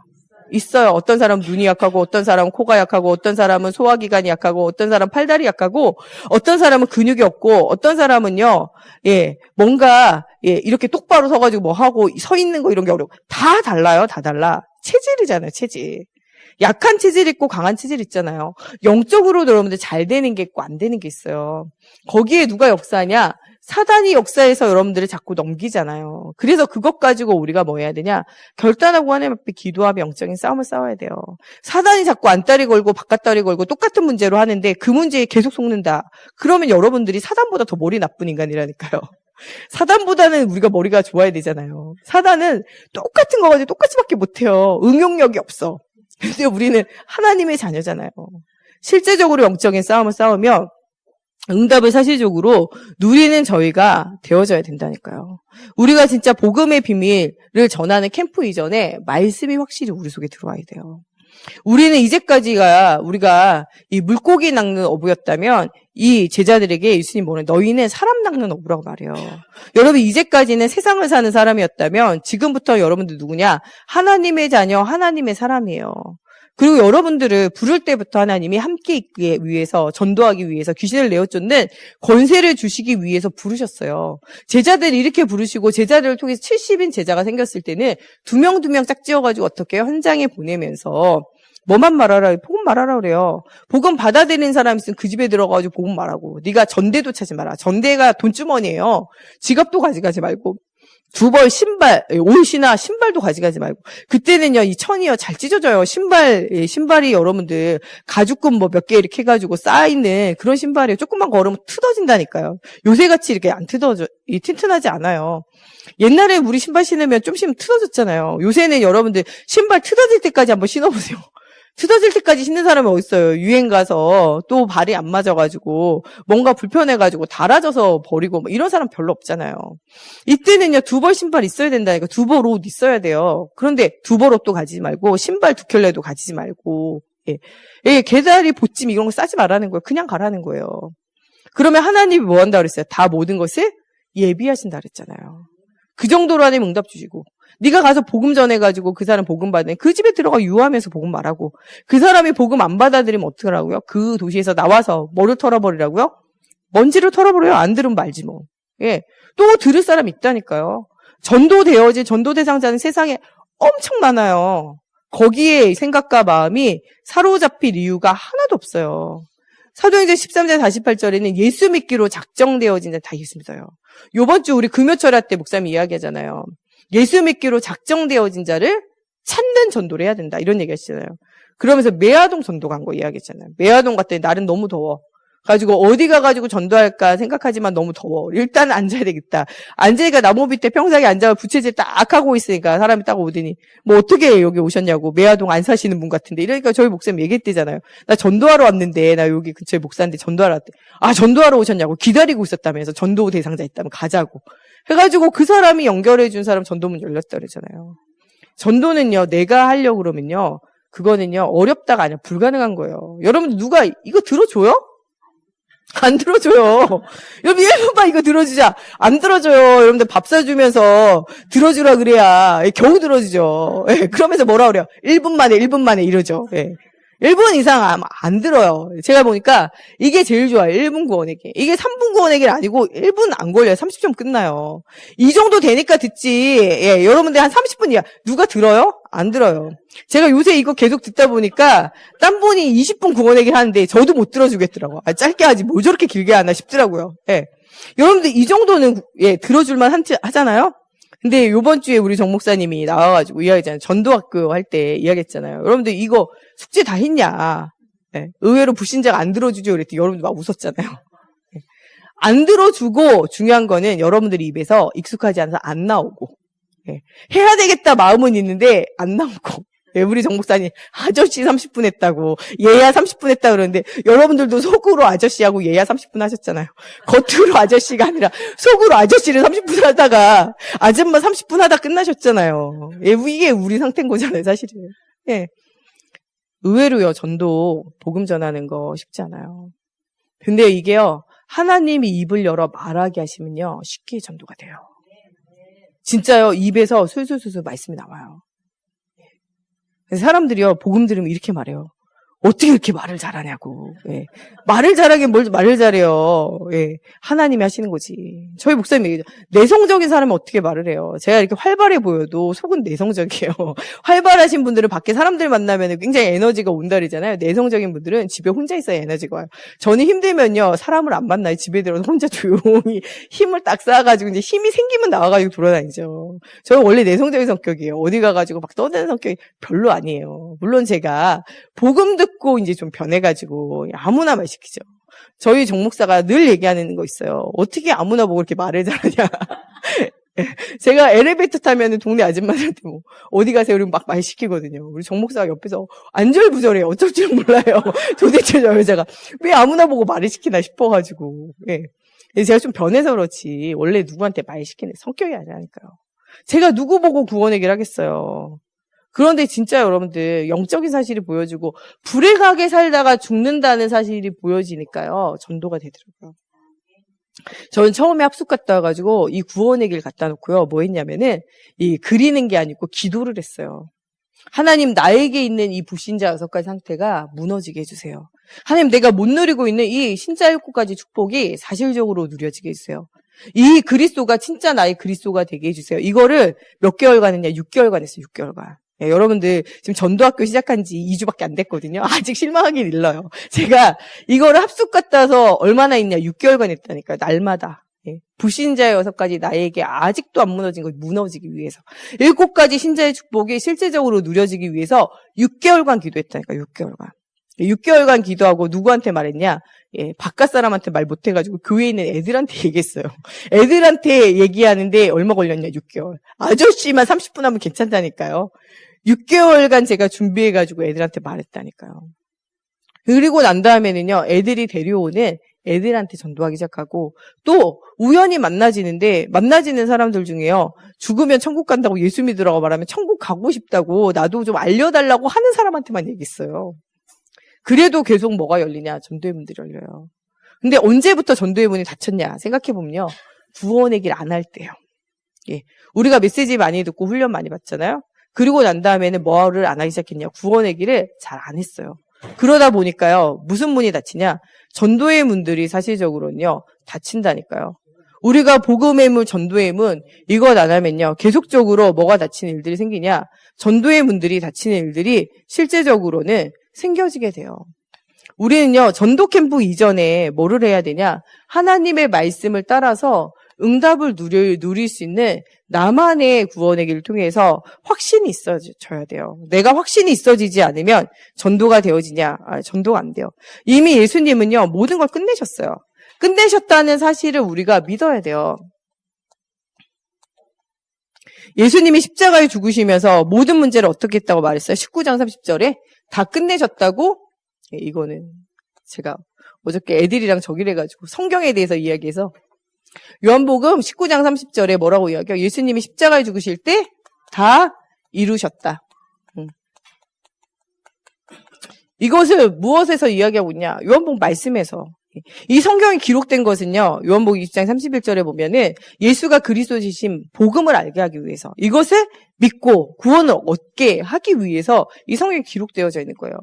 있어요. 어떤 사람은 눈이 약하고, 어떤 사람은 코가 약하고, 어떤 사람은 소화기관이 약하고, 어떤 사람은 팔다리 약하고, 어떤 사람은 근육이 없고, 어떤 사람은요, 예, 뭔가, 예, 이렇게 똑바로 서가지고 뭐 하고, 서 있는 거 이런 게 어려워. 다 달라요. 다 달라. 체질이잖아요. 체질. 약한 체질 있고 강한 체질 있잖아요. 영적으로도 여러분들 잘 되는 게 있고 안 되는 게 있어요. 거기에 누가 역사하냐? 사단이 역사에서 여러분들을 자꾸 넘기잖아요. 그래서 그것 가지고 우리가 뭐 해야 되냐? 결단하고 하나님 앞에 기도하며 영적인 싸움을 싸워야 돼요. 사단이 자꾸 안다리 걸고 바깥다리 걸고 똑같은 문제로 하는데 그 문제에 계속 속는다. 그러면 여러분들이 사단보다 더 머리 나쁜 인간이라니까요. 사단보다는 우리가 머리가 좋아야 되잖아요. 사단은 똑같은 거 가지고 똑같이밖에 못해요. 응용력이 없어. 근데 우리는 하나님의 자녀잖아요. 실제적으로 영적인 싸움을 싸우면 응답을 사실적으로 누리는 저희가 되어져야 된다니까요. 우리가 진짜 복음의 비밀을 전하는 캠프 이전에 말씀이 확실히 우리 속에 들어와야 돼요. 우리는 이제까지가 우리가 이 물고기 낚는 어부였다면 이 제자들에게 예수님 뭐래? 너희는 사람 낚는 어부라고 말해요. 여러분 이제까지는 세상을 사는 사람이었다면 지금부터 여러분들 누구냐? 하나님의 자녀, 하나님의 사람이에요. 그리고 여러분들을 부를 때부터 하나님이 함께 있기 위해서, 전도하기 위해서 귀신을 내어쫓는 권세를 주시기 위해서 부르셨어요. 제자들을 이렇게 부르시고 제자들을 통해서 70인 제자가 생겼을 때는 두 명 짝지어가지고 어떻게 해요? 현장에 보내면서 뭐만 말하라, 복음 말하라 그래요. 복음 받아들이는 사람 있으면 그 집에 들어가가지고 복음 말하고, 네가 전대도 차지 마라. 전대가 돈주머니예요. 지갑도 가져가지 말고. 두 벌 신발, 옷이나 신발도 가져가지 말고. 그때는요, 이 천이요, 잘 찢어져요. 신발이 여러분들, 가죽금 뭐 몇 개 이렇게 해가지고 쌓여있는 그런 신발이에요. 조금만 걸으면 뜯어진다니까요. 요새같이 이렇게 안 튼튼하지 않아요. 옛날에 우리 신발 신으면 좀 신으면 뜯어졌잖아요. 요새는 여러분들, 신발 뜯어질 때까지 한번 신어보세요. 뜯어질 때까지 신는 사람이 어딨어요. 유행 가서 또 발이 안 맞아가지고 뭔가 불편해가지고 달아져서 버리고 뭐 이런 사람 별로 없잖아요. 이때는요, 두 벌 신발 있어야 된다니까. 두 벌 옷 있어야 돼요. 그런데 두 벌 옷도 가지지 말고 신발 두 켤레도 가지지 말고, 예, 개다리 보찜 이런 거 싸지 말라는 거예요. 그냥 가라는 거예요. 그러면 하나님이 뭐 한다 그랬어요? 다 모든 것을 예비하신다 그랬잖아요. 그 정도로 하나님 응답 주시고, 네가 가서 복음 전해가지고 그 사람 복음 받으면 그 집에 들어가 유하면서 복음 말하고, 그 사람이 복음 안 받아들이면 어떡하라고요? 그 도시에서 나와서 뭐를 털어버리라고요? 먼지를 털어버려요. 안 들으면 말지 뭐. 예, 또 들을 사람이 있다니까요. 전도 대상자는 세상에 엄청 많아요. 거기에 생각과 마음이 사로잡힐 이유가 하나도 없어요. 사도행전 13장 48절에는 예수 믿기로 작정되어진 자 다 예수 믿어요. 요번 주 우리 금요철야 때 목사님이 이야기하잖아요. 예수 믿기로 작정되어진 자를 찾는 전도를 해야 된다. 이런 얘기 하시잖아요. 그러면서 매화동 전도 간 거 이야기했잖아요. 매화동 갔더니 날은 너무 더워. 가지고 어디 가가지고 전도할까 생각하지만 너무 더워. 일단 앉아야 되겠다. 앉으니까 나무 밑에 평상에 앉아 부채질 딱 하고 있으니까 사람이 딱 오더니 뭐 어떻게 여기 오셨냐고. 매화동 안 사시는 분 같은데. 이러니까 저희 목사님 얘기했대잖아요. 나 전도하러 왔는데 나 여기 근처에 목사인데 전도하러 왔대. 아 전도하러 오셨냐고. 기다리고 있었다면서 전도 대상자 있다면 가자고. 해가지고 그 사람이 연결해 준 사람 전도문 열렸다 그러잖아요. 전도는요 내가 하려고 그러면요 그거는요 어렵다가 아니라 불가능한 거예요. 여러분 누가 이거 들어줘요? 안 들어줘요. 여러분 1분만 이거 들어주자. 안 들어줘요. 여러분들 밥 사주면서 들어주라 그래야 겨우 들어주죠. 예, 그러면서 뭐라 그래요? 1분 만에 이러죠. 예. 1분 이상 안 들어요. 제가 보니까 이게 제일 좋아요. 1분 구원에게. 이게 3분 구원에게는 아니고 1분 안 걸려요. 30점 끝나요. 이 정도 되니까 듣지. 예, 여러분들 한 30분 이야. 누가 들어요? 안 들어요. 제가 요새 이거 계속 듣다 보니까 딴 분이 20분 구원에게 하는데 저도 못 들어주겠더라고요. 짧게 하지 뭐 저렇게 길게 하나 싶더라고요. 예. 여러분들 이 정도는 예, 들어줄만 하잖아요. 근데 요번 주에 우리 정 목사님이 나와가지고 이야기했잖아요. 전도학교 할 때 이야기했잖아요. 여러분들 이거 숙제 다 했냐? 예. 의외로 불신자가 안 들어주죠. 그랬더니 여러분들 막 웃었잖아요. 예. 안 들어주고 중요한 거는 여러분들 입에서 익숙하지 않아서 안 나오고 예. 해야 되겠다 마음은 있는데 안 나오고 예. 우리 정 목사님 아저씨 30분 했다고 얘야 30분 했다 그러는데 여러분들도 속으로 아저씨하고 얘야 30분 하셨잖아요. 겉으로 아저씨가 아니라 속으로 아저씨를 30분 하다가 아줌마 30분 하다 끝나셨잖아요. 예. 이게 우리 상태인 거잖아요 사실은. 예. 의외로요, 전도, 복음 전하는 거 쉽지 않아요. 근데 이게요, 하나님이 입을 열어 말하게 하시면요, 쉽게 전도가 돼요. 진짜요, 입에서 술술술술 말씀이 나와요. 그래서 사람들이요, 복음 들으면 이렇게 말해요. 어떻게 이렇게 말을 잘하냐고. 예. 말을 잘하긴 뭘 말을 잘해요. 예. 하나님이 하시는 거지. 저희 목사님 얘기죠. 내성적인 사람은 어떻게 말을 해요. 제가 이렇게 활발해 보여도 속은 내성적이에요. 활발하신 분들은 밖에 사람들 만나면 굉장히 에너지가 온다리잖아요. 내성적인 분들은 집에 혼자 있어야 에너지가 와요. 저는 힘들면요. 사람을 안 만나요. 집에 들어서 혼자 조용히 힘을 딱 쌓아가지고 이제 힘이 생기면 나와가지고 돌아다니죠. 저는 원래 내성적인 성격이에요. 어디 가가지고 막 떠드는 성격이 별로 아니에요. 물론 제가 복음 듣고 이제 좀 변해가지고 아무나 말 시키죠. 저희 정 목사가 늘 얘기하는 거 있어요. 어떻게 아무나 보고 이렇게 말을 잘하냐. 제가 엘리베이터 타면 동네 아줌마들한테 뭐 어디 가세요? 이러면 막 말 시키거든요. 우리 정 목사가 옆에서 안절부절해요. 어쩔 줄 몰라요. 도대체 저 여자가 왜 아무나 보고 말을 시키나 싶어가지고. 예. 제가 좀 변해서 그렇지 원래 누구한테 말 시키는 성격이 아니라니까요. 제가 누구 보고 구원 얘기를 하겠어요. 그런데 진짜 여러분들 영적인 사실이 보여지고 불행하게 살다가 죽는다는 사실이 보여지니까요. 전도가 되더라고요. 저는 처음에 합숙 갔다 와가지고 이 구원의 길 갖다 놓고요. 뭐 했냐면은 이 그리는 게 아니고 기도를 했어요. 하나님 나에게 있는 이 불신자 6가지 상태가 무너지게 해주세요. 하나님 내가 못 누리고 있는 이 신자 7가지 축복이 사실적으로 누려지게 해주세요. 이 그리스도가 진짜 나의 그리스도가 되게 해주세요. 이거를 몇 개월간 했냐? 6개월간 했어요. 6개월간. 예, 여러분들 지금 전도학교 시작한 지 2주밖에 안 됐거든요. 아직 실망하긴 일러요. 제가 이거를 합숙 갔다 와서 얼마나 했냐? 6개월간 했다니까요. 날마다. 예, 불신자의 6가지 나에게 아직도 안 무너진 걸 무너지기 위해서 7가지 신자의 축복이 실제적으로 누려지기 위해서 6개월간 기도했다니까요. 6개월간. 6개월간 기도하고 누구한테 말했냐? 예, 바깥 사람한테 말 못해가지고 교회에 있는 애들한테 얘기했어요. 애들한테 얘기하는데 얼마 걸렸냐? 6개월. 아저씨만 30분 하면 괜찮다니까요. 6개월간 제가 준비해가지고 애들한테 말했다니까요. 그리고 난 다음에는요, 애들이 데려오는 애들한테 전도하기 시작하고, 또 우연히 만나지는 사람들 중에요, 죽으면 천국 간다고 예수 믿으라고 말하면 천국 가고 싶다고 나도 좀 알려달라고 하는 사람한테만 얘기했어요. 그래도 계속 뭐가 열리냐? 전도의 문들이 열려요. 근데 언제부터 전도의 문이 닫혔냐? 생각해보면요, 구원의 길 안 할 때요. 예. 우리가 메시지 많이 듣고 훈련 많이 받잖아요? 그리고 난 다음에는 뭐를 안 하기 시작했냐? 구원의 길을 잘 안 했어요. 그러다 보니까요, 무슨 문이 닫히냐? 전도의 문들이 사실적으로는요, 닫힌다니까요. 우리가 복음의 문, 전도의 문, 이것 안 하면요. 계속적으로 뭐가 닫히는 일들이 생기냐. 전도의 문들이 닫히는 일들이 실제적으로는 생겨지게 돼요. 우리는요, 전도 캠프 이전에 뭐를 해야 되냐. 하나님의 말씀을 따라서 응답을 누릴 수 있는 나만의 구원의 길을 통해서 확신이 있어져야 돼요. 내가 확신이 있어지지 않으면 전도가 되어지냐? 전도가 안 돼요. 이미 예수님은요, 모든 걸 끝내셨어요. 끝내셨다는 사실을 우리가 믿어야 돼요. 예수님이 십자가에 죽으시면서 모든 문제를 어떻게 했다고 말했어요? 19장 30절에 다 끝내셨다고. 이거는 제가 어저께 애들이랑 저기를 해가지고 성경에 대해서 이야기해서 요한복음 19장 30절에 뭐라고 이야기해요? 예수님이 십자가에 죽으실 때 다 이루셨다. 이것을 무엇에서 이야기하고 있냐? 요한복음 말씀에서. 이 성경이 기록된 것은요, 요한복음 20장 31절에 보면은 예수가 그리스도이신 복음을 알게 하기 위해서, 이것을 믿고 구원을 얻게 하기 위해서 이 성경이 기록되어져 있는 거예요.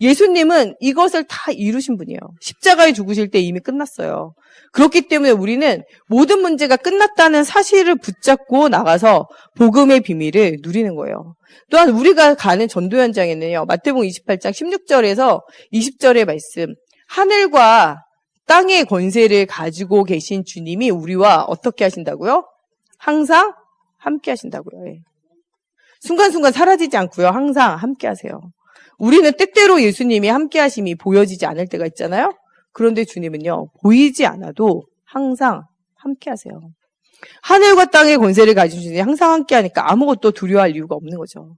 예수님은 이것을 다 이루신 분이에요. 십자가에 죽으실 때 이미 끝났어요. 그렇기 때문에 우리는 모든 문제가 끝났다는 사실을 붙잡고 나가서 복음의 비밀을 누리는 거예요. 또한 우리가 가는 전도 현장에는요, 마태복음 28장 16절에서 20절의 말씀, 하늘과 땅의 권세를 가지고 계신 주님이 우리와 어떻게 하신다고요? 항상 함께 하신다고요. 예. 순간순간 사라지지 않고요. 항상 함께 하세요. 우리는 때때로 예수님이 함께 하심이 보여지지 않을 때가 있잖아요. 그런데 주님은요, 보이지 않아도 항상 함께 하세요. 하늘과 땅의 권세를 가지신 주님이 항상 함께 하니까 아무것도 두려워할 이유가 없는 거죠.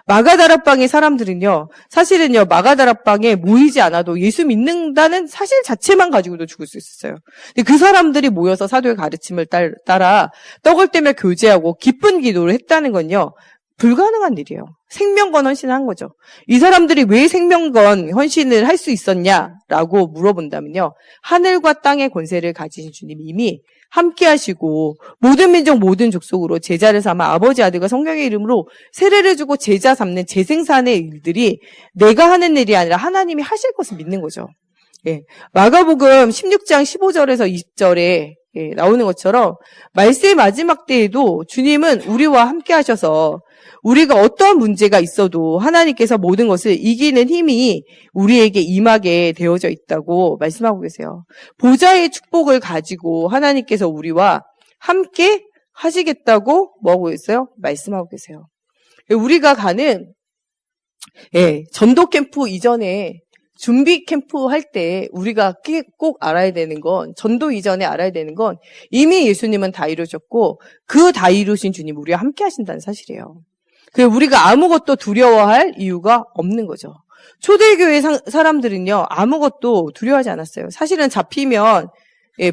마가다락방의 사람들은요, 사실은요, 마가다락방에 모이지 않아도 예수 믿는다는 사실 자체만 가지고도 죽을 수 있었어요. 근데 그 사람들이 모여서 사도의 가르침을 따라 떡을 떼며 교제하고 기쁜 기도를 했다는 건요, 불가능한 일이에요. 생명건 헌신을 한 거죠. 이 사람들이 왜 생명건 헌신을 할 수 있었냐라고 물어본다면요, 하늘과 땅의 권세를 가지신 주님이 이미 함께 하시고 모든 민족 모든 족속으로 제자를 삼아 아버지 아들과 성령의 이름으로 세례를 주고 제자 삼는 재생산의 일들이 내가 하는 일이 아니라 하나님이 하실 것을 믿는 거죠. 예. 마가복음 16장 15절에서 20절에 나오는 것처럼 말세의 마지막 때에도 주님은 우리와 함께 하셔서 우리가 어떠한 문제가 있어도 하나님께서 모든 것을 이기는 힘이 우리에게 임하게 되어져 있다고 말씀하고 계세요. 보좌의 축복을 가지고 하나님께서 우리와 함께 하시겠다고 뭐하고 있어요? 말씀하고 계세요. 우리가 가는 전도 캠프 이전에 준비 캠프 할 때 우리가 꼭 알아야 되는 건, 전도 이전에 알아야 되는 건 이미 예수님은 다 이루셨고 그 다 이루신 주님 우리와 함께 하신다는 사실이에요. 그래서 우리가 아무것도 두려워할 이유가 없는 거죠. 초대교회 사람들은요, 아무것도 두려워하지 않았어요. 사실은 잡히면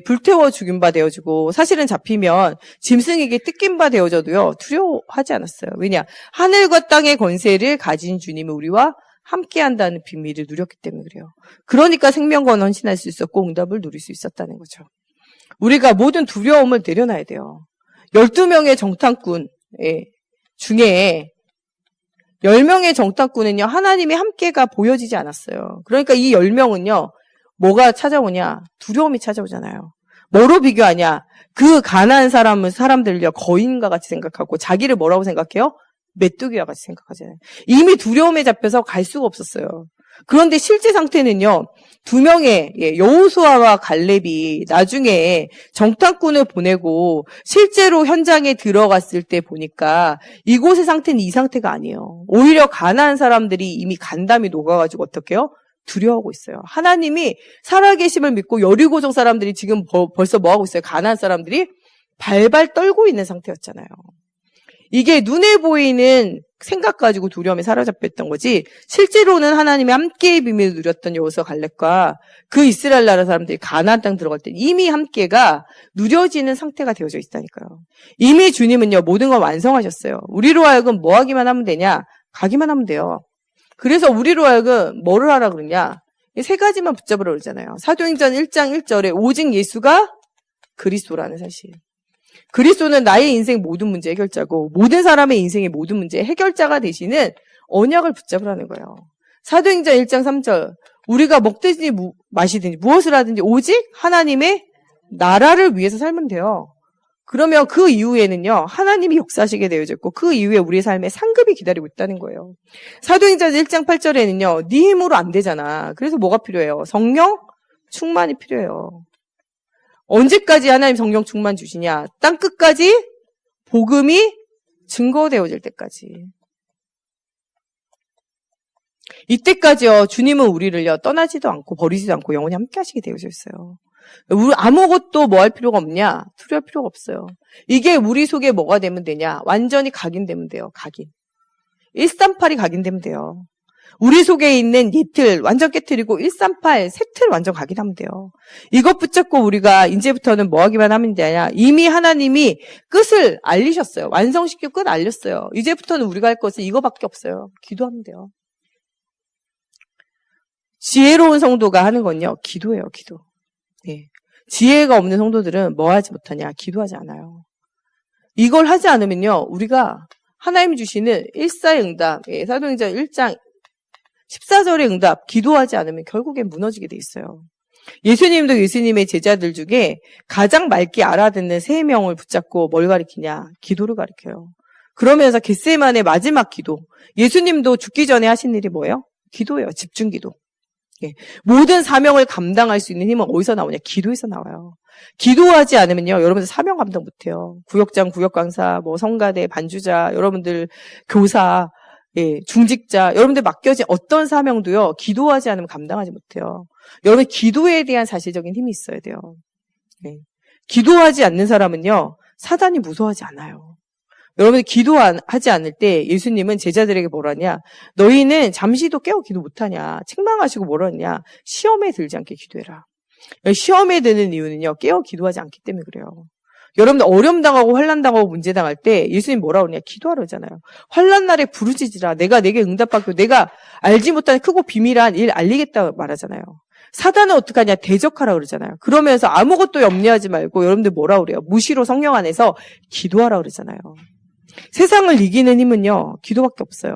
불태워 죽인 바 되어지고, 사실은 잡히면 짐승에게 뜯긴 바 되어져도요, 두려워하지 않았어요. 왜냐? 하늘과 땅의 권세를 가진 주님이 우리와 함께 한다는 비밀을 누렸기 때문에 그래요. 그러니까 생명건 헌신할 수 있었고 응답을 누릴 수 있었다는 거죠. 우리가 모든 두려움을 내려놔야 돼요. 12명의 정탐꾼 중에 10명의 정탐꾼은요, 하나님의 함께가 보여지지 않았어요. 그러니까 이 10명은요, 뭐가 찾아오냐? 두려움이 찾아오잖아요. 뭐로 비교하냐? 그 가난한 사람들요, 거인과 같이 생각하고 자기를 뭐라고 생각해요? 메뚜기와 같이 생각하잖아요. 이미 두려움에 잡혀서 갈 수가 없었어요. 그런데 실제 상태는요, 2명의 여호수아와 갈렙이 나중에 정탐꾼을 보내고 실제로 현장에 들어갔을 때 보니까 이곳의 상태는 이 상태가 아니에요. 오히려 가난한 사람들이 이미 간담이 녹아가지고 어떻게 해요? 두려워하고 있어요. 하나님이 살아계심을 믿고 여리고성 사람들이 지금 벌써 뭐하고 있어요? 가난한 사람들이 발발 떨고 있는 상태였잖아요. 이게 눈에 보이는 생각 가지고 두려움에 사로잡혔던 거지, 실제로는 하나님의 함께의 비밀을 누렸던 여호수아 갈렙과 그 이스라엘 나라 사람들이 가나안 땅 들어갈 때 이미 함께가 누려지는 상태가 되어져 있다니까요. 이미 주님은요, 모든 걸 완성하셨어요. 우리로 하여금 뭐 하기만 하면 되냐? 가기만 하면 돼요. 그래서 우리로 하여금 뭐를 하라 그러냐? 세 가지만 붙잡으라 그러잖아요. 사도행전 1장 1절에 오직 예수가 그리스도라는 사실. 그리스도는 나의 인생 모든 문제 해결자고 모든 사람의 인생의 모든 문제 해결자가 되시는 언약을 붙잡으라는 거예요. 사도행전 1장 3절, 우리가 먹든지 마시든지 무엇을 하든지 오직 하나님의 나라를 위해서 살면 돼요. 그러면 그 이후에는요, 하나님이 역사하시게 되어져 있고, 그 이후에 우리의 삶에 상급이 기다리고 있다는 거예요. 사도행전 1장 8절에는요, 네 힘으로 안 되잖아. 그래서 뭐가 필요해요? 성령 충만이 필요해요. 언제까지 하나님 성령 충만 주시냐? 땅 끝까지 복음이 증거되어질 때까지. 이때까지요, 주님은 우리를요, 떠나지도 않고 버리지도 않고 영원히 함께 하시게 되어져 있어요. 우리 아무것도 뭐 할 필요가 없냐? 두려울 필요가 없어요. 이게 우리 속에 뭐가 되면 되냐? 완전히 각인되면 돼요. 각인. 138이 각인되면 돼요. 우리 속에 있는 옛틀 완전 깨트리고 138 새 틀 완전 각인하면 돼요. 이것 붙잡고 우리가 이제부터는 뭐 하기만 하면 되냐? 이미 하나님이 끝을 알리셨어요. 완성시키고 끝 알렸어요. 이제부터는 우리가 할 것은 이거밖에 없어요. 기도하면 돼요. 지혜로운 성도가 하는 건요, 기도예요, 기도. 네. 지혜가 없는 성도들은 뭐 하지 못하냐? 기도하지 않아요. 이걸 하지 않으면요, 우리가 하나님이 주시는 일사응답, 사도행전 1장 14절의 응답, 기도하지 않으면 결국엔 무너지게 돼 있어요. 예수님도 예수님의 제자들 중에 가장 맑게 알아듣는 3명을 붙잡고 뭘 가리키냐? 기도를 가리켜요. 그러면서 겟세마네 마지막 기도. 예수님도 죽기 전에 하신 일이 뭐예요? 기도예요. 집중 기도. 예. 모든 사명을 감당할 수 있는 힘은 어디서 나오냐? 기도에서 나와요. 기도하지 않으면요, 여러분들 사명 감당 못해요. 구역장, 구역강사, 뭐 성가대, 반주자, 여러분들 교사, 예, 중직자, 여러분들 맡겨진 어떤 사명도요, 기도하지 않으면 감당하지 못해요. 여러분 기도에 대한 사실적인 힘이 있어야 돼요. 예. 기도하지 않는 사람은요, 사단이 무서워하지 않아요. 여러분이 기도하지 않을 때 예수님은 제자들에게 뭐라냐? 너희는 잠시도 깨어 기도 못하냐? 책망하시고 뭐라냐? 시험에 들지 않게 기도해라. 시험에 드는 이유는요, 깨어 기도하지 않기 때문에 그래요. 여러분들 어려움 당하고 환난 당하고 문제 당할 때 예수님 뭐라 그러냐? 기도하라 그러잖아요. 환난 날에 부르짖으라. 내가 내게 응답받고 내가 알지 못한 크고 비밀한 일 알리겠다 말하잖아요. 사단은 어떡하냐? 대적하라 그러잖아요. 그러면서 아무것도 염려하지 말고 여러분들 뭐라 그래요? 무시로 성령 안에서 기도하라 그러잖아요. 세상을 이기는 힘은요, 기도밖에 없어요.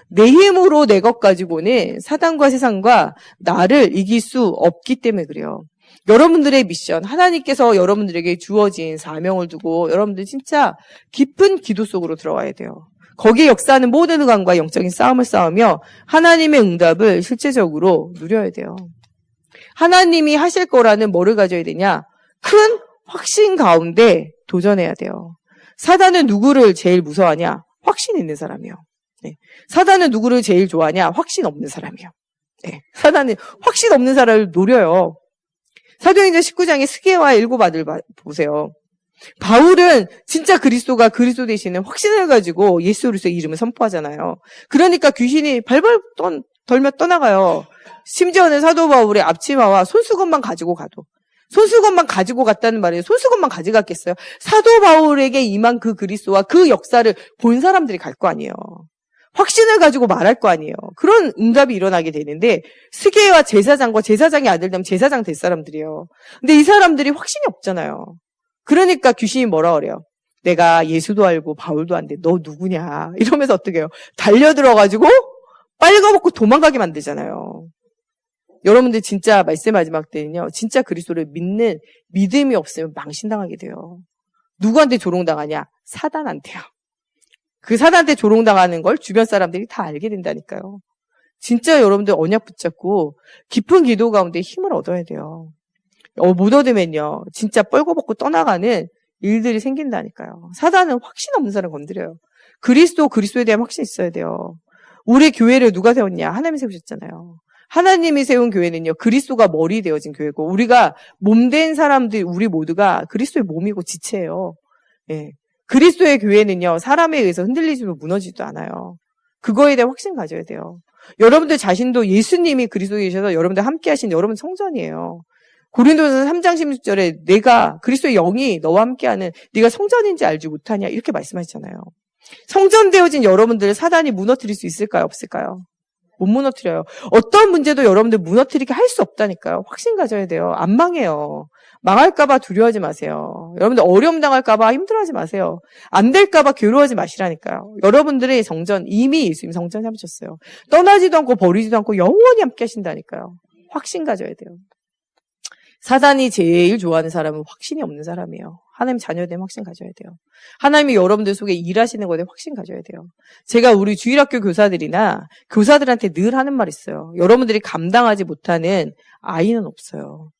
내 힘으로 내 것 가지고는 사단과 세상과 나를 이길 수 없기 때문에 그래요. 여러분들의 미션, 하나님께서 여러분들에게 주어진 사명을 두고 여러분들 진짜 깊은 기도 속으로 들어와야 돼요. 거기에 역사하는 모든 의관과 영적인 싸움을 싸우며 하나님의 응답을 실제적으로 누려야 돼요. 하나님이 하실 거라는 뭐를 가져야 되냐? 큰 확신 가운데 도전해야 돼요. 사단은 누구를 제일 무서워하냐? 확신 있는 사람이요. 네. 사단은 누구를 제일 좋아하냐? 확신 없는 사람이요. 네. 사단은 확신 없는 사람을 노려요. 사도행전 19장의 스게와 7 아들 보세요. 바울은 진짜 그리스도가 그리스도 되시는 확신을 가지고 예수 그리스도의 이름을 선포하잖아요. 그러니까 귀신이 발발 덜며 떠나가요. 심지어는 사도 바울의 앞치마와 손수건만 가지고 가도. 손수건만 가지고 갔다는 말이에요. 손수건만 가져갔겠어요? 사도 바울에게 임한 그 그리스도와 그 역사를 본 사람들이 갈 거 아니에요. 확신을 가지고 말할 거 아니에요. 그런 응답이 일어나게 되는데 스게와 제사장과 제사장의 아들 되면 제사장 될 사람들이에요. 근데 이 사람들이 확신이 없잖아요. 그러니까 귀신이 뭐라 그래요? 내가 예수도 알고 바울도 안 돼. 너 누구냐? 이러면서 어떻게 해요? 달려들어가지고 빨가벗고 도망가게 만들잖아요. 여러분들 진짜 말씀 마지막 때는요, 진짜 그리스도를 믿는 믿음이 없으면 망신당하게 돼요. 누구한테 조롱당하냐? 사단한테요. 그 사단한테 조롱당하는 걸 주변 사람들이 다 알게 된다니까요. 진짜 여러분들 언약 붙잡고 깊은 기도 가운데 힘을 얻어야 돼요. 못 얻으면요, 진짜 뻘거벗고 떠나가는 일들이 생긴다니까요. 사단은 확신 없는 사람 건드려요. 그리스도에 대한 확신이 있어야 돼요. 우리 교회를 누가 세웠냐? 하나님이 세우셨잖아요. 하나님이 세운 교회는요, 그리스도가 머리 되어진 교회고, 우리가 몸된 사람들, 우리 모두가 그리스도의 몸이고 지체예요. 예. 그리스도의 교회는요, 사람에 의해서 흔들리지도 무너지지도 않아요. 그거에 대한 확신 가져야 돼요. 여러분들 자신도 예수님이 그리스도이셔서 여러분들 함께 하신 여러분 성전이에요. 고린도전서 3장 16절에 내가 그리스도의 영이 너와 함께하는 네가 성전인지 알지 못하냐 이렇게 말씀하시잖아요. 성전 되어진 여러분들을 사단이 무너뜨릴 수 있을까요? 없을까요? 못 무너뜨려요. 어떤 문제도 여러분들 무너뜨리게 할 수 없다니까요. 확신 가져야 돼요. 안 망해요. 망할까봐 두려워하지 마세요. 여러분들 어려움 당할까봐 힘들어하지 마세요. 안 될까봐 괴로워하지 마시라니까요. 여러분들의 성전 이미 예수님 성전 삼으셨어요. 떠나지도 않고 버리지도 않고 영원히 함께 하신다니까요. 확신 가져야 돼요. 사단이 제일 좋아하는 사람은 확신이 없는 사람이에요. 하나님 자녀에 대한 확신 가져야 돼요. 하나님이 여러분들 속에 일하시는 것에 확신 가져야 돼요. 제가 우리 주일학교 교사들이나 교사들한테 늘 하는 말 있어요. 여러분들이 감당하지 못하는 아이는 없어요.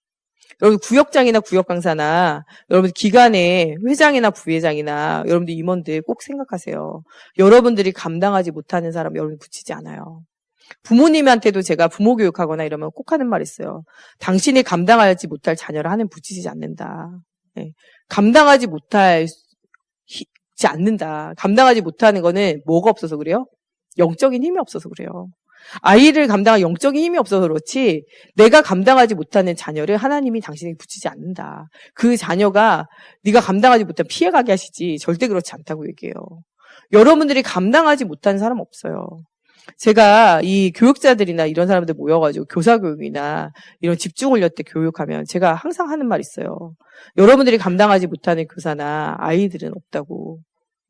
여러분 구역장이나 구역강사나 여러분 기관의 회장이나 부회장이나 여러분들 임원들 꼭 생각하세요. 여러분들이 감당하지 못하는 사람 여러분 붙이지 않아요. 부모님한테도 제가 부모 교육하거나 이러면 꼭 하는 말 있어요. 당신이 감당하지 못할 자녀를 하나님 붙이지 않는다. 네. 감당하지 못하지 않는다. 감당하지 못하는 거는 뭐가 없어서 그래요? 영적인 힘이 없어서 그래요. 아이를 감당할 영적인 힘이 없어서 그렇지 내가 감당하지 못하는 자녀를 하나님이 당신에게 붙이지 않는다. 그 자녀가 네가 감당하지 못하면 피해가게 하시지 절대 그렇지 않다고 얘기해요. 여러분들이 감당하지 못하는 사람 없어요. 제가 이 교육자들이나 이런 사람들 모여가지고 교사교육이나 이런 집중훈련 때 교육하면 제가 항상 하는 말 있어요. 여러분들이 감당하지 못하는 교사나 아이들은 없다고.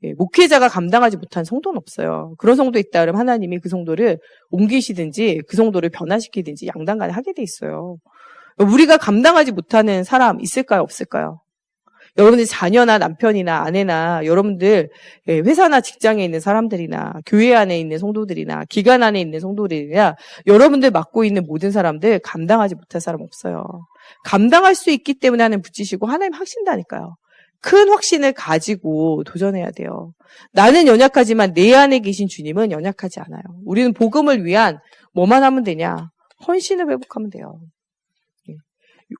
예, 목회자가 감당하지 못한 성도는 없어요. 그런 성도 있다 그러면 하나님이 그 성도를 옮기시든지 그 성도를 변화시키든지 양단간에 하게 돼 있어요. 우리가 감당하지 못하는 사람 있을까요? 없을까요? 여러분들 자녀나 남편이나 아내나 여러분들 회사나 직장에 있는 사람들이나 교회 안에 있는 성도들이나 기관 안에 있는 성도들이나 여러분들 맡고 있는 모든 사람들 감당하지 못할 사람 없어요. 감당할 수 있기 때문에 하나님 붙이시고 하나님 하신다니까요. 큰 확신을 가지고 도전해야 돼요. 나는 연약하지만 내 안에 계신 주님은 연약하지 않아요. 우리는 복음을 위한 뭐만 하면 되냐? 헌신을 회복하면 돼요.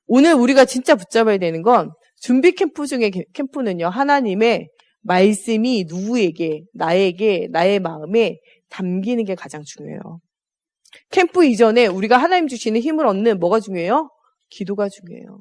오늘 우리가 진짜 붙잡아야 되는 건 준비 캠프 중에 캠프는요. 하나님의 말씀이 누구에게, 나에게, 나의 마음에 담기는 게 가장 중요해요. 캠프 이전에 우리가 하나님 주시는 힘을 얻는 뭐가 중요해요? 기도가 중요해요.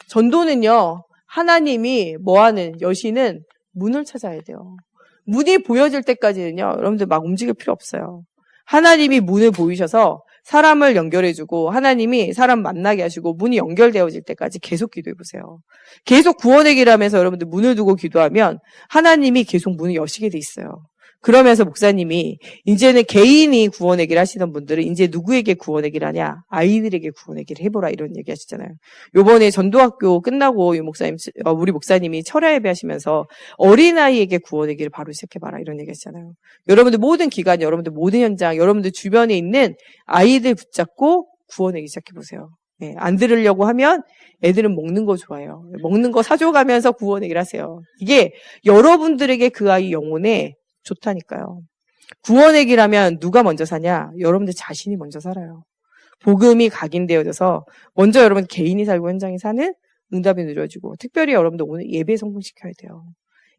전도는요. 하나님이 뭐하는 여신은 문을 찾아야 돼요. 문이 보여질 때까지는요. 여러분들 막 움직일 필요 없어요. 하나님이 문을 보이셔서 사람을 연결해주고 하나님이 사람 만나게 하시고 문이 연결되어질 때까지 계속 기도해보세요. 계속 구원의 길 하면서 여러분들 문을 두고 기도하면 하나님이 계속 문을 여시게 돼 있어요. 그러면서 목사님이 이제는 개인이 구원의 길 하시던 분들은 이제 누구에게 구원의 길 하냐? 아이들에게 구원의 길 해보라 이런 얘기 하시잖아요. 요번에 전도학교 끝나고 우리 목사님이 철야 예배 하시면서 어린아이에게 구원의 길을 바로 시작해봐라 이런 얘기 하시잖아요. 여러분들 모든 기관, 여러분들 모든 현장, 여러분들 주변에 있는 아이들 붙잡고 구원의 길 시작해보세요. 네, 안 들으려고 하면 애들은 먹는 거 좋아해요. 먹는 거 사줘가면서 구원의 길 하세요. 이게 여러분들에게 그 아이 영혼에 좋다니까요. 구원의 길하면 누가 먼저 사냐? 여러분들 자신이 먼저 살아요. 복음이 각인되어져서 먼저 여러분 개인이 살고 현장이 사는 응답이 누려지고 특별히 여러분들 오늘 예배 성공시켜야 돼요.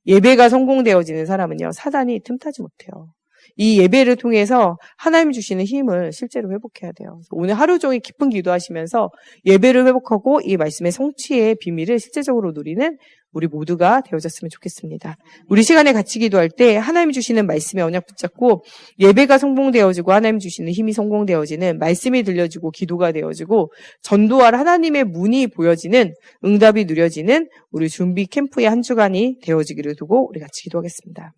예배가 성공되어지는 사람은요. 사단이 틈타지 못해요. 이 예배를 통해서 하나님 주시는 힘을 실제로 회복해야 돼요. 오늘 하루 종일 깊은 기도하시면서 예배를 회복하고 이 말씀의 성취의 비밀을 실제적으로 누리는 우리 모두가 되어졌으면 좋겠습니다. 우리 시간에 같이 기도할 때 하나님 주시는 말씀의 언약 붙잡고 예배가 성공되어지고 하나님 주시는 힘이 성공되어지는 말씀이 들려지고 기도가 되어지고 전도할 하나님의 문이 보여지는 응답이 누려지는 우리 준비 캠프의 한 주간이 되어지기를 두고 우리 같이 기도하겠습니다.